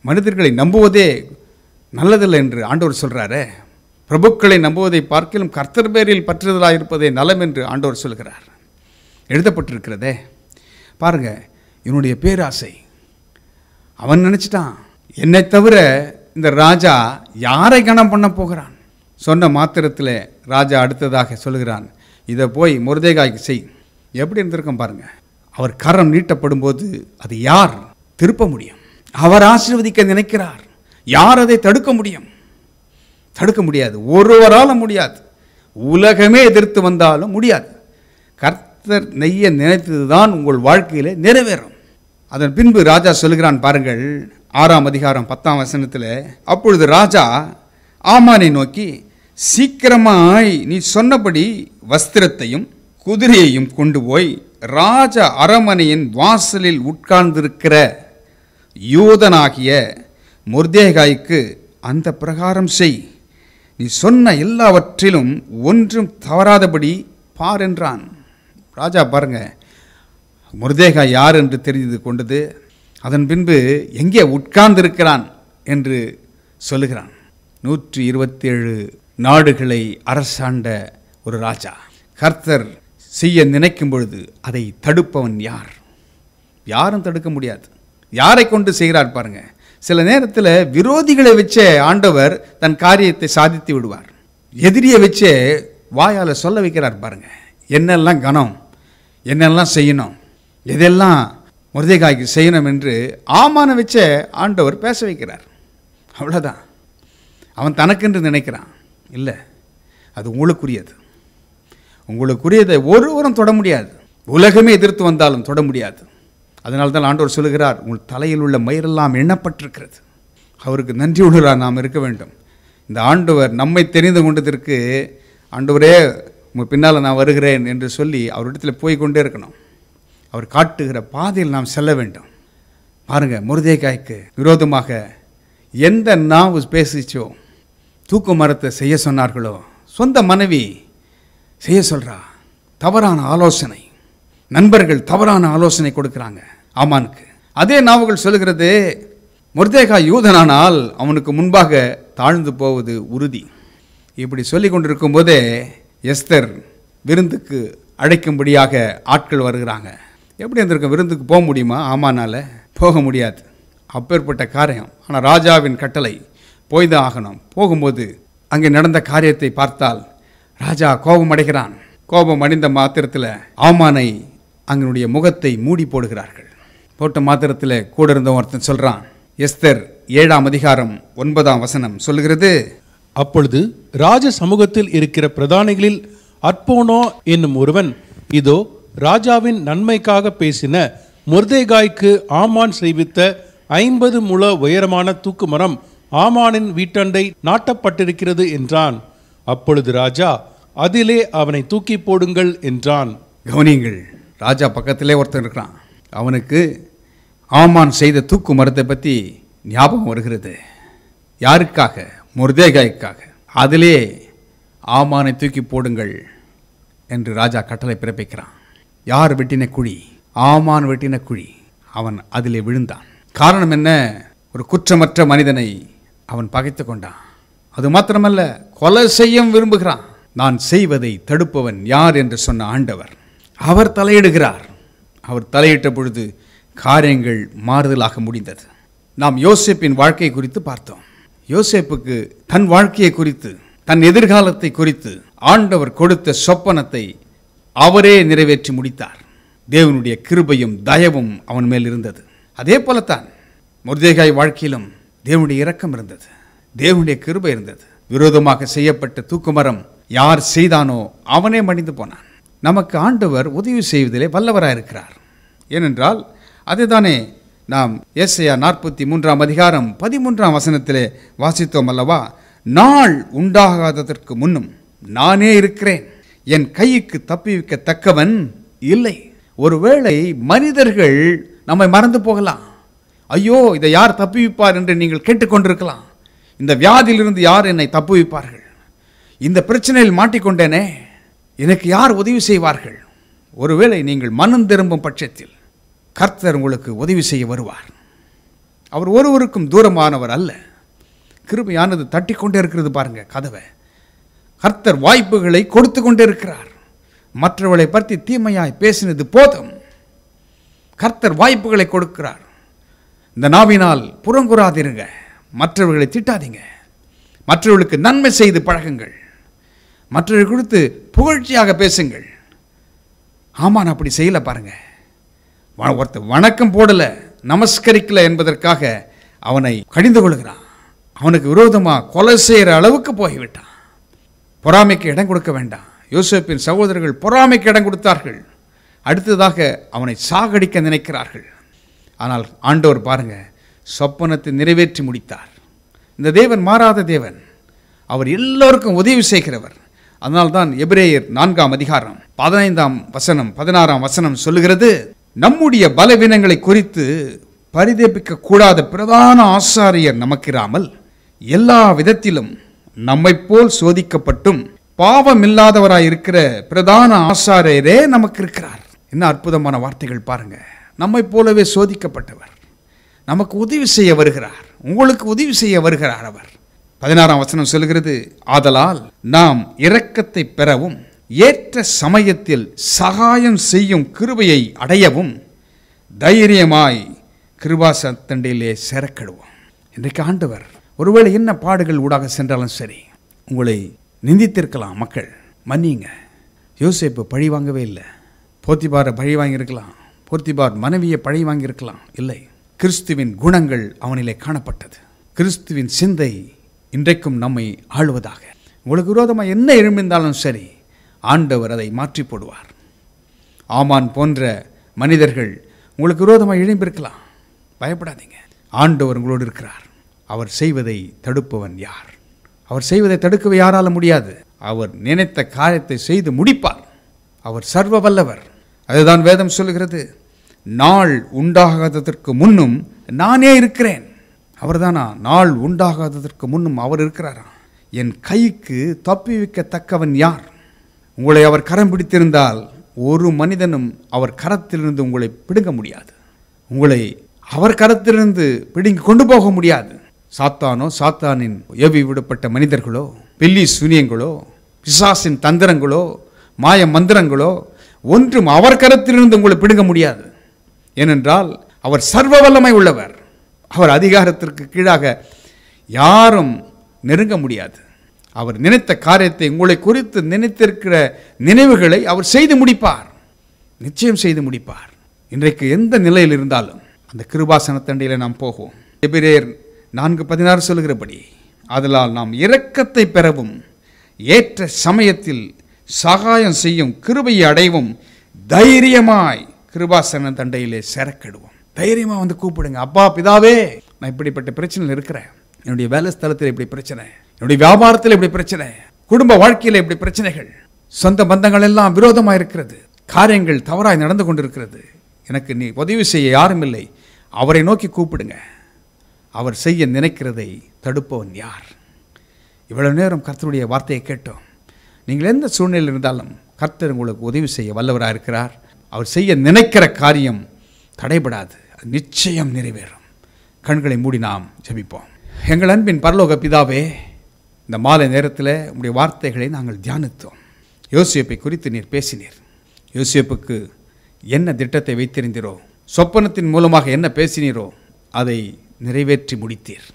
மனிதர்களை நம்புவதே நல்லதில்லை என்று ஆண்டவர் சொல்கிறாரே. பிரபுக்களை நம்புவதை பார்க்கிலும் கர்த்தர் பேரில் பற்றுதலாக இருப்பதே நலம் என்று ஆண்டவர் சொல்கிறார். எழுதப்பட்டிருக்கிறதே பாருங்க. இவனுடைய பேராசை. அவன் நினச்சிட்டான், என்னை தவிர இந்த ராஜா யாரை கனம் பண்ண போகிறான். சொன்ன மாத்திரத்தில் ராஜா அடுத்ததாக சொல்கிறான், இதை போய் மொர்தெகாய்க்கு செய். எப்படி இருந்திருக்கும் பாருங்க. அவர் கரம் நீட்டப்படும் போது அது யார் திருப்ப முடியும்? அவர் ஆசீர்வதிக்க நினைக்கிறார். யார் அதை தடுக்க முடியும்? தடுக்க முடியாது. ஒருவரால் முடியாது. உலகமே எதிர்த்து வந்தாலும் முடியாது. கர்த்தர் நெய்ய நினைத்ததுதான் உங்கள் வாழ்க்கையில் நிறைவேறும். அதன் பின்பு ராஜா சொல்கிறான் பாருங்கள், 6ஆம் அதிகாரம் 10ஆம் வசனத்தில், அப்பொழுது ராஜா ஆமானை நோக்கி, சீக்கிரமாய் நீ சொன்னபடி வஸ்திரத்தையும் குதிரையையும் கொண்டு போய் ராஜ அரமனையின் வாசலில் உட்கார்ந்திருக்கிற யூதனாகிய மொர்தெகாய்க்கு அந்த பிரகாரம் செய். நீ சொன்ன எல்லாவற்றிலும் ஒன்றும் தவறாதபடி பார் என்றான். ராஜா பாருங்க, மொர்தெகாய் யார் என்று தெரிந்து கொண்டது. அதன் பின்பு எங்கே உட்கார்ந்திருக்கிறான் என்று சொல்லுகிறான். 127 நாடுகளை அரசாண்ட ஒரு ராஜா. கர்த்தர் செய்ய நினைக்கும் பொழுது அதை தடுப்பவன் யார்? யாரும் தடுக்க முடியாது. யாரை கொண்டு செய்கிறார் பாருங்க. சில நேரத்தில் விரோதிகளை வச்சே ஆண்டவர் தன் காரியத்தை சாதித்து விடுவார். எதிரியை வச்சே வாயால் சொல்ல வைக்கிறார் பாருங்க. என்னெல்லாம் கனம், என்னெல்லாம் செய்யணும், எதெல்லாம் மொர்தெகாய்க்கு செய்யணும் என்று ஆமானை வச்சே ஆண்டவர் பேச வைக்கிறார். அவ்வளோதான். அவன் தனக்கென்று நினைக்கிறான். இல்லை, அது உங்களுக்குரியது. உங்களுக்குரியதை ஒருவரும் தொட முடியாது. உலகமே எதிர்த்து வந்தாலும் தொட முடியாது. அதனால தான் ஆண்டவர் சொல்லுகிறார், உங்கள் தலையில் உள்ள மயிரெல்லாம் எண்ணப்பட்டிருக்கிறது. அவருக்கு நன்றி உள்ளவராக நாம் இருக்க வேண்டும். இந்த ஆண்டவர் நம்மை தெரிந்து கொண்டதற்கு, ஆண்டவரே உங்கள் பின்னால் நான் வருகிறேன் என்று சொல்லி அவரிடத்தில் போய் கொண்டே இருக்கணும். அவர் காட்டுகிற பாதையில் நாம் செல்ல வேண்டும். பாருங்கள், மொர்தெகாய்க்கு விரோதமாக எந்த நாவு பேசிச்சோ, தூக்கு மரத்தை செய்ய சொன்னார்களோ, சொந்த மனைவி செய்ய சொல்கிறா. தவறான ஆலோசனை, நண்பர்கள் தவறான ஆலோசனை கொடுக்குறாங்க ஆமானுக்கு. அதே நாவுகள் சொல்லுகிறது, மொர்தெகாய் யூதனானால் அவனுக்கு முன்பாக தாழ்ந்து போவது உறுதி. இப்படி சொல்லி கொண்டிருக்கும் போதே எஸ்தர் விருந்துக்கு அழைக்கும்படியாக ஆட்கள் வருகிறாங்க. எப்படி இருந்திருக்கும்? விருந்துக்கு போக முடியுமா? ஆமானால போக முடியாது. அப்பேற்பட்ட காரியம். ஆனால் ராஜாவின் கட்டளை, போய்தான் ஆகணும். போகும்போது அங்கே நடந்த காரியத்தை பார்த்தால், ராஜா கோபம் அடைகிறான். கோபம் அடைந்த மாத்திரத்தில் ஆமானை அங்கனுடைய முகத்தை மூடி போடுகிறார்கள். போட்ட மாத்திரத்தில் கூட இருந்த ஒருத்தன் சொல்றான். எஸ்தர் 7ஆம் அதிகாரம் 9ஆம் வசனம் சொல்லுகிறது, அப்பொழுது ராஜ சமூகத்தில் இருக்கிற பிரதானிகளில் அற்போனோ என்னும் ஒருவன், இதோ ராஜாவின் நன்மைக்காக பேசின மொர்தெகாய்க்கு ஆமான் செய்வித்த 50 முழ உயரமான தூக்கு மரம் ஆமானின் வீட்டண்டை நாட்டப்பட்டிருக்கிறது என்றான். அப்பொழுது ராஜா, அதிலே அவனை தூக்கி போடுங்கள் என்றான். கவனியுங்கள், ராஜா பக்கத்திலே ஒருத்தன் இருக்கிறான். அவனுக்கு ஆமான் செய்த தூக்கு மரத்தை பற்றி ஞாபகம் வருகிறது. யாருக்காக? மொர்தெகாய்க்காக. அதிலே ஆமானை தூக்கி போடுங்கள் என்று ராஜா கட்டளை பிறப்பிக்கிறான். யார் வெட்டின குழி? ஆமான் வெட்டின குழி. அவன் அதிலே விழுந்தான். காரணம் என்ன? ஒரு குற்றமற்ற மனிதனை அவன் பகைத்து கொண்டான். அது மாத்திரமல்ல, கொலை செய்ய விரும்புகிறான். நான் செய்வதை தடுப்பவன் யார் என்று சொன்ன ஆண்டவர் அவர் தலையிடுகிறார். அவர் தலையிட்ட பொழுது காரியங்கள் மாறுதலாக முடிந்தது. நாம் யோசேப்பின் வாழ்க்கை குறித்து பார்த்தோம். யோசேப்புக்கு தன் வாழ்க்கையை குறித்து, தன் எதிர்காலத்தை குறித்து ஆண்டவர் கொடுத்த சொப்பனத்தை அவரே நிறைவேற்றி முடித்தார். தேவனுடைய கிருபையும் தயவும் அவன் மேல் இருந்தது. அதே போலத்தான் மொர்தெகாய் வாழ்க்கையிலும் தேவனுடைய இரக்கம் இருந்தது, தேவனுடைய கிருபை இருந்தது. விரோதமாக செய்யப்பட்ட தூக்குமரம் யார் செய்தானோ அவனே மடிந்து போனான். நமக்கு ஆண்டவர் உதவி செய்வதிலே வல்லவராயிருக்கிறார். ஏனென்றால் அதுதானே நாம் ஏசாயா 43ஆம் அதிகாரம் 13ஆம் வசனத்திலே வாசித்தோம் அல்லவா? நாள் உண்டாகாததற்கு முன்னும் நானே இருக்கிறேன், என் கைக்கு தப்பிவிக்கத்தக்கவன் இல்லை. ஒருவேளை மனிதர்கள் நம்மை மறந்து போகலாம். ஐயோ, இதை யார் தப்புவிப்பார் என்று நீங்கள் கேட்டுக்கொண்டிருக்கலாம். இந்த வியாதியிலிருந்து யார் என்னை தப்புவிப்பார்கள்? இந்த பிரச்சனையில் மாட்டிக்கொண்டேனே, எனக்கு யார் உதவி செய்வார்கள்? ஒருவேளை நீங்கள் மனம் திரும்பும் பட்சத்தில் கர்த்தர் உங்களுக்கு உதவி செய்ய வருவார். அவர் ஒருவருக்கும் தூரமானவர் அல்ல. கிருபையானது தட்டி கொண்டே இருக்கிறது பாருங்க கதவை. கர்த்தர் வாய்ப்புகளை கொடுத்து கொண்டே இருக்கிறார். மற்றவர்களை பற்றி தீமையாய் பேசினது போதும். கர்த்தர் வாய்ப்புகளை கொடுக்கிறார். இந்த நாவினால் புறங்குறாதிருங்க, மற்றவர்களை திட்டாதீங்க, மற்றவர்களுக்கு நன்மை செய்து பழகுங்கள், மற்றவர்கள் குறித்து புகழ்ச்சியாக பேசுங்கள். ஆமான் அப்படி செய்யல பாருங்க. ஒருத்தர் வணக்கம் போடல, நமஸ்கரிக்கல என்பதற்காக அவனை கடிந்து கொள்கிறான். அவனுக்கு விரோதமாக கொலை செய்கிற அளவுக்கு போய்விட்டான். பொறாமைக்கு இடம் கொடுக்க வேண்டாம். யோசேப்பின் சகோதரர்கள் பொறாமைக்கு இடம் கொடுத்தார்கள். அடுத்ததாக அவனை சாகடிக்க நினைக்கிறார்கள். ஆனால் ஆண்டவர் பாருங்க, சொப்பனத்தை நிறைவேற்றி முடித்தார். இந்த தேவன் மாறாத தேவன். அவர் எல்லோருக்கும் உதவி செய்கிறவர். அதனால்தான் எபிரேயர் 4ஆம் அதிகாரம் 15ஆம் வசனம் 16ஆம் வசனம் சொல்லுகிறது, நம்முடைய பலவீனங்களை குறித்து பரிதபிக்க கூடாத பிரதான ஆசாரியர் நமக்கிராமல் எல்லா விதத்திலும் நம்மை போல் சோதிக்கப்பட்டும் பாவமில்லாதவராய் இருக்கிற பிரதான ஆசாரியரே நமக்கு இருக்கிறார். என்ன அற்புதமான வார்த்தைகள் பாருங்க. நம்மை போலவே சோதிக்கப்பட்டவர் நமக்கு உதவி செய்ய வருகிறார். உங்களுக்கு உதவி செய்ய வருகிறார் அவர். 16ஆம் வசனம் சொல்கிறது, ஆதலால் நாம் இரக்கத்தை பெறவும் ஏற்ற சமயத்தில் சகாயம் செய்யும் கிருபையை அடையவும் தைரியமாய் கிருபாசத்தண்டையிலே சேரக்கடுவோம். இன்றைக்கு ஆண்டவர் ஒருவேளை என்ன பாடுகள் ஊடாக சென்றாலும் சரி, உங்களை நிந்தித்திருக்கலாம். மக்கள் மன்னிங்க. யோசேப்பு பழி வாங்கவே இல்லை. போத்திபாரை பழி வாங்கியிருக்கலாம், போத்திபார் மனைவியை பழி வாங்கியிருக்கலாம். இல்லை, கிறிஸ்துவின் குணங்கள் அவனிலே காணப்பட்டது. கிறிஸ்துவின் சிந்தை இன்றைக்கும் நம்மை ஆளுவதாக. உங்களுக்கு விரோதமாக என்ன எழும்பியிருந்தாலும் சரி, ஆண்டவர் அதை மாற்றி போடுவார். ஆமான் போன்ற மனிதர்கள் உங்களுக்கு விரோதமாக எழும்பியிருக்கலாம். பயப்படாதீங்க, ஆண்டவர் உங்களோடு இருக்கிறார். அவர் செய்வதை தடுப்பவன் யார்? அவர் செய்வதை தடுக்கவே யாரால முடியாது. அவர் நினைத்த காரியத்தை செய்து முடிப்பார். அவர் சர்வ வல்லவர். அதுதான் வேதம் சொல்லுகிறது, நாள் உண்டாகாததற்கு முன்னும் நானே இருக்கிறேன். அவர்தானா? நாள் உண்டாகாததற்கு முன்னும் அவர் இருக்கிறாரா? என் கைக்கு தப்பிவிக்கத்தக்கவன் யார்? உங்களை அவர் கரம் பிடித்திருந்தால் ஒரு மனிதனும் அவர் கரத்திலிருந்து உங்களை பிடுங்க முடியாது. உங்களை அவர் கரத்திலிருந்து பிடுங்கி கொண்டு போக முடியாது. சாத்தானோ, சாத்தானின் ஏவி விடப்பட்ட மனிதர்களோ, பில்லி சூனியங்களோ, பிசாசின் தந்திரங்களோ, மாய மந்திரங்களோ ஒன்றும் அவர் கரத்திலிருந்து உங்களை பிடுங்க முடியாது. ஏனென்றால் அவர் சர்வ வல்லமை உள்ளவர். அவர் அதிகாரத்திற்கு கீழாக யாரும் நெருங்க முடியாது. அவர் நினைத்த காரியத்தை, உங்களை குறித்து நினைத்திருக்கிற நினைவுகளை அவர் செய்து முடிப்பார், நிச்சயம் செய்து முடிப்பார். இன்றைக்கு எந்த நிலையில் இருந்தாலும் அந்த கிருபாசன தண்டையில் நாம் போவோம். எபிரேயர் 4:16 சொல்கிறபடி, அதனால் நாம் இரக்கத்தை பெறவும் ஏற்ற சமயத்தில் சகாயம் செய்யும் கிருபையை அடைவும் தைரியமாய் கிருபாசன தண்டையிலே சேரக்கெடுவோம். தைரியமா வந்து கூப்பிடுங்க. அப்பா பிதாவே, நான் இப்படிப்பட்ட பிரச்சனையில் இருக்கிறேன், என்னுடைய வேலை ஸ்தலத்தில் இப்படி பிரச்சனை, என்னுடைய வியாபாரத்தில் இப்படி பிரச்சனை, குடும்ப வாழ்க்கையில் இப்படி பிரச்சனைகள், சொந்த பந்தங்கள் எல்லாம் விரோதமாக இருக்கிறது, காரியங்கள் தவறாய் நடந்து கொண்டிருக்கிறது, எனக்கு நீ உதவி செய்ய யாரும் இல்லை. அவரை நோக்கி கூப்பிடுங்க. அவர் செய்ய நினைக்கிறதை தடுப்பவன் யார்? இவ்வளவு நேரம் கர்த்தருடைய வார்த்தையை கேட்டோம். நீங்கள் எந்த சூழ்நிலையில் இருந்தாலும் கர்த்தர் உங்களுக்கு உதவி செய்ய வல்லவராக இருக்கிறார். அவர் செய்ய நினைக்கிற காரியம் தடைபடாது, அது நிச்சயம் நிறைவேறும். கண்களை மூடி நாம் ஜெபிப்போம். எங்கள் அன்பின் பரலோக பிதாவே, இந்த மாலை நேரத்தில் உங்களுடைய வார்த்தைகளை நாங்கள் தியானித்தோம். யோசேப்பை குறித்து நீர் பேசினீர். யோசேப்புக்கு என்ன திட்டத்தை வைத்திருந்தீரோ, சொப்பனத்தின் மூலமாக என்ன பேசினீரோ அதை நிறைவேற்றி முடித்தீர்.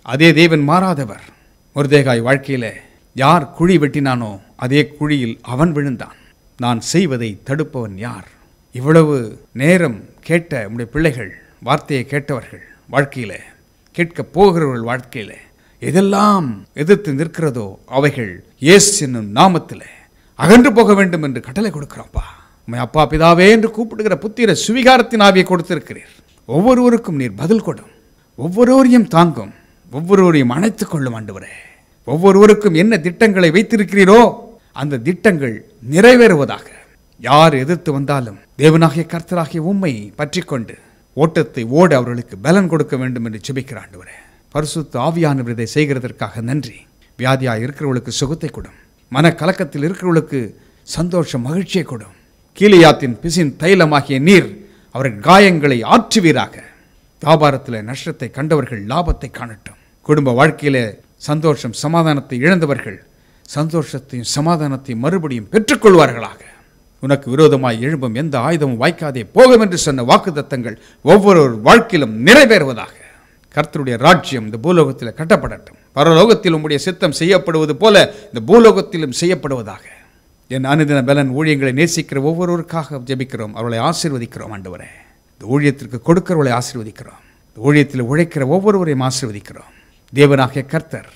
அதே தேவன் மாறாதவர். மொர்தெகாய் வாழ்க்கையில் யார் குழி வெட்டினானோ அதே குழியில் அவன் விழுந்தான். நான் செய்வதை தடுப்பவன் யார்? இவ்வளவு நேரம் கேட்ட உடைய பிள்ளைகள், வார்த்தையை கேட்டவர்கள் வாழ்க்கையில், கேட்க போகிறவர்கள் வாழ்க்கையில் எதெல்லாம் எதிர்த்து நிற்கிறதோ அவைகள் இயேசு என்னும் நாமத்தில் அகன்று போக வேண்டும் என்று கட்டளை கொடுக்கிறோம்ப்பா. உம்மை அப்பா பிதாவே என்று கூப்பிடுகிற புத்திர சுவிகாரத்தின் ஆவியை கொடுத்திருக்கிறீர். ஒவ்வொருவருக்கும் நீர் பதில் கொடும், ஒவ்வொருவரையும் தாங்கும், ஒவ்வொருவரையும் அணைத்துக் கொள்ளும் ஆண்டவரே. ஒவ்வொருவருக்கும் என்ன திட்டங்களை வைத்திருக்கிறீரோ அந்த திட்டங்கள் நிறைவேறுவதாக. யார் எதிர்த்து வந்தாலும் தேவனாகிய கர்த்தராகிய உம்மை பற்றி கொண்டு ஓட்டத்தை ஓட அவர்களுக்கு பலன் கொடுக்க வேண்டும் என்று ஜெபிக்கிற ஆண்டவரே, பரிசுத்த ஆவியானவர் இதை செய்கிறதற்காக நன்றி. வியாதியாக இருக்கிறவர்களுக்கு சுகத்தை கொடும், மன கலக்கத்தில் இருக்கிறவர்களுக்கு சந்தோஷம் மகிழ்ச்சியை கொடும். கீலியாத்தின் பிசின் தைலமாகிய நீர் அவர்கள் காயங்களை ஆற்றுவீராக. வியாபாரத்தில் நஷ்டத்தை கண்டவர்கள் லாபத்தை காணட்டும். குடும்ப வாழ்க்கையில் சந்தோஷம் சமாதானத்தை இழந்தவர்கள் சந்தோஷத்தையும் சமாதானத்தையும் மறுபடியும் பெற்றுக்கொள்வார்களாக. உனக்கு விரோதமாய் எழும்பும் எந்த ஆயுதமும் வாய்க்காதே போகும் என்று சொன்ன வாக்குத்தத்தங்கள் ஒவ்வொரு வாழ்க்கையிலும் நிறைவேறுவதாக. கர்த்தருடைய ராஜ்யம் இந்த பூலோகத்தில் கட்டப்படட்டும். பரலோகத்தில் உம்முடைய சித்தம் செய்யப்படுவது போல இந்த பூலோகத்திலும் செய்யப்படுவதாக. என் அனுதின பலன் ஊழியங்களை நேசிக்கிற ஒவ்வொருவருக்காக ஜெபிக்கிறோம், அவர்களை ஆசீர்வதிக்கிறோம் ஆண்டவரே. இந்த ஊழியத்திற்கு கொடுக்கிறவர்களை ஆசீர்வதிக்கிறோம், இந்த ஊழியத்தில் உழைக்கிற ஒவ்வொருவரையும் ஆசீர்வதிக்கிறோம். தேவனாகிய கர்த்தர்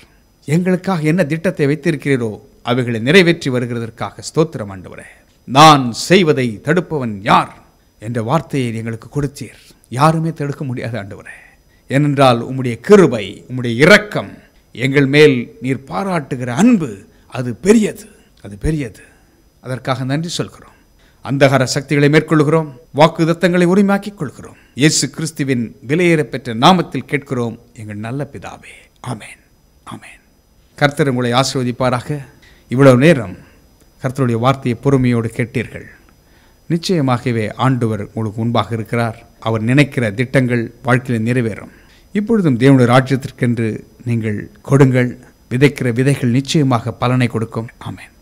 எங்களுக்காக என்ன திட்டத்தை வைத்திருக்கிறீரோ அவைகளை நிறைவேற்றி வருகிறதற்காக ஸ்தோத்திரம் ஆண்டவரே. நான் செய்வதை தடுப்பவன் யார் என்ற வார்த்தையை எங்களுக்கு கொடுத்தீர். யாருமே தடுக்க முடியாது ஆண்டவரே. ஏனென்றால் உம்முடைய கிருபை, உம்முடைய இரக்கம், எங்கள் மேல் நீர் பாராட்டுகிற அன்பு அது பெரியது, அது பெரியது. அதற்காக நன்றி சொல்கிறோம். அந்தகார சக்திகளை மேற்கொள்கிறோம், வாக்குத்தத்தங்களை உரிமையாக்கிக் கொள்கிறோம். இயேசு கிறிஸ்துவின் விலையேற பெற்ற நாமத்தில் கேட்கிறோம் எங்கள் நல்ல பிதாவே. ஆமேன், ஆமேன். கர்த்தர் உங்களை ஆசீர்வதிப்பாராக. இவ்வளவு நேரம் கர்த்தருடைய வார்த்தையை பொறுமையோடு கேட்டீர்கள். நிச்சயமாகவே ஆண்டவர் உங்களுக்கு முன்பாக இருக்கிறார். அவர் நினைக்கிற திட்டங்கள் வாழ்க்கையில் நிறைவேறும். இப்பொழுதும் தேவனுடைய ராஜ்யத்திற்கென்று நீங்கள் கொடுங்கள். விதைக்கிற விதைகள் நிச்சயமாக பலனை கொடுக்கும். ஆமேன்.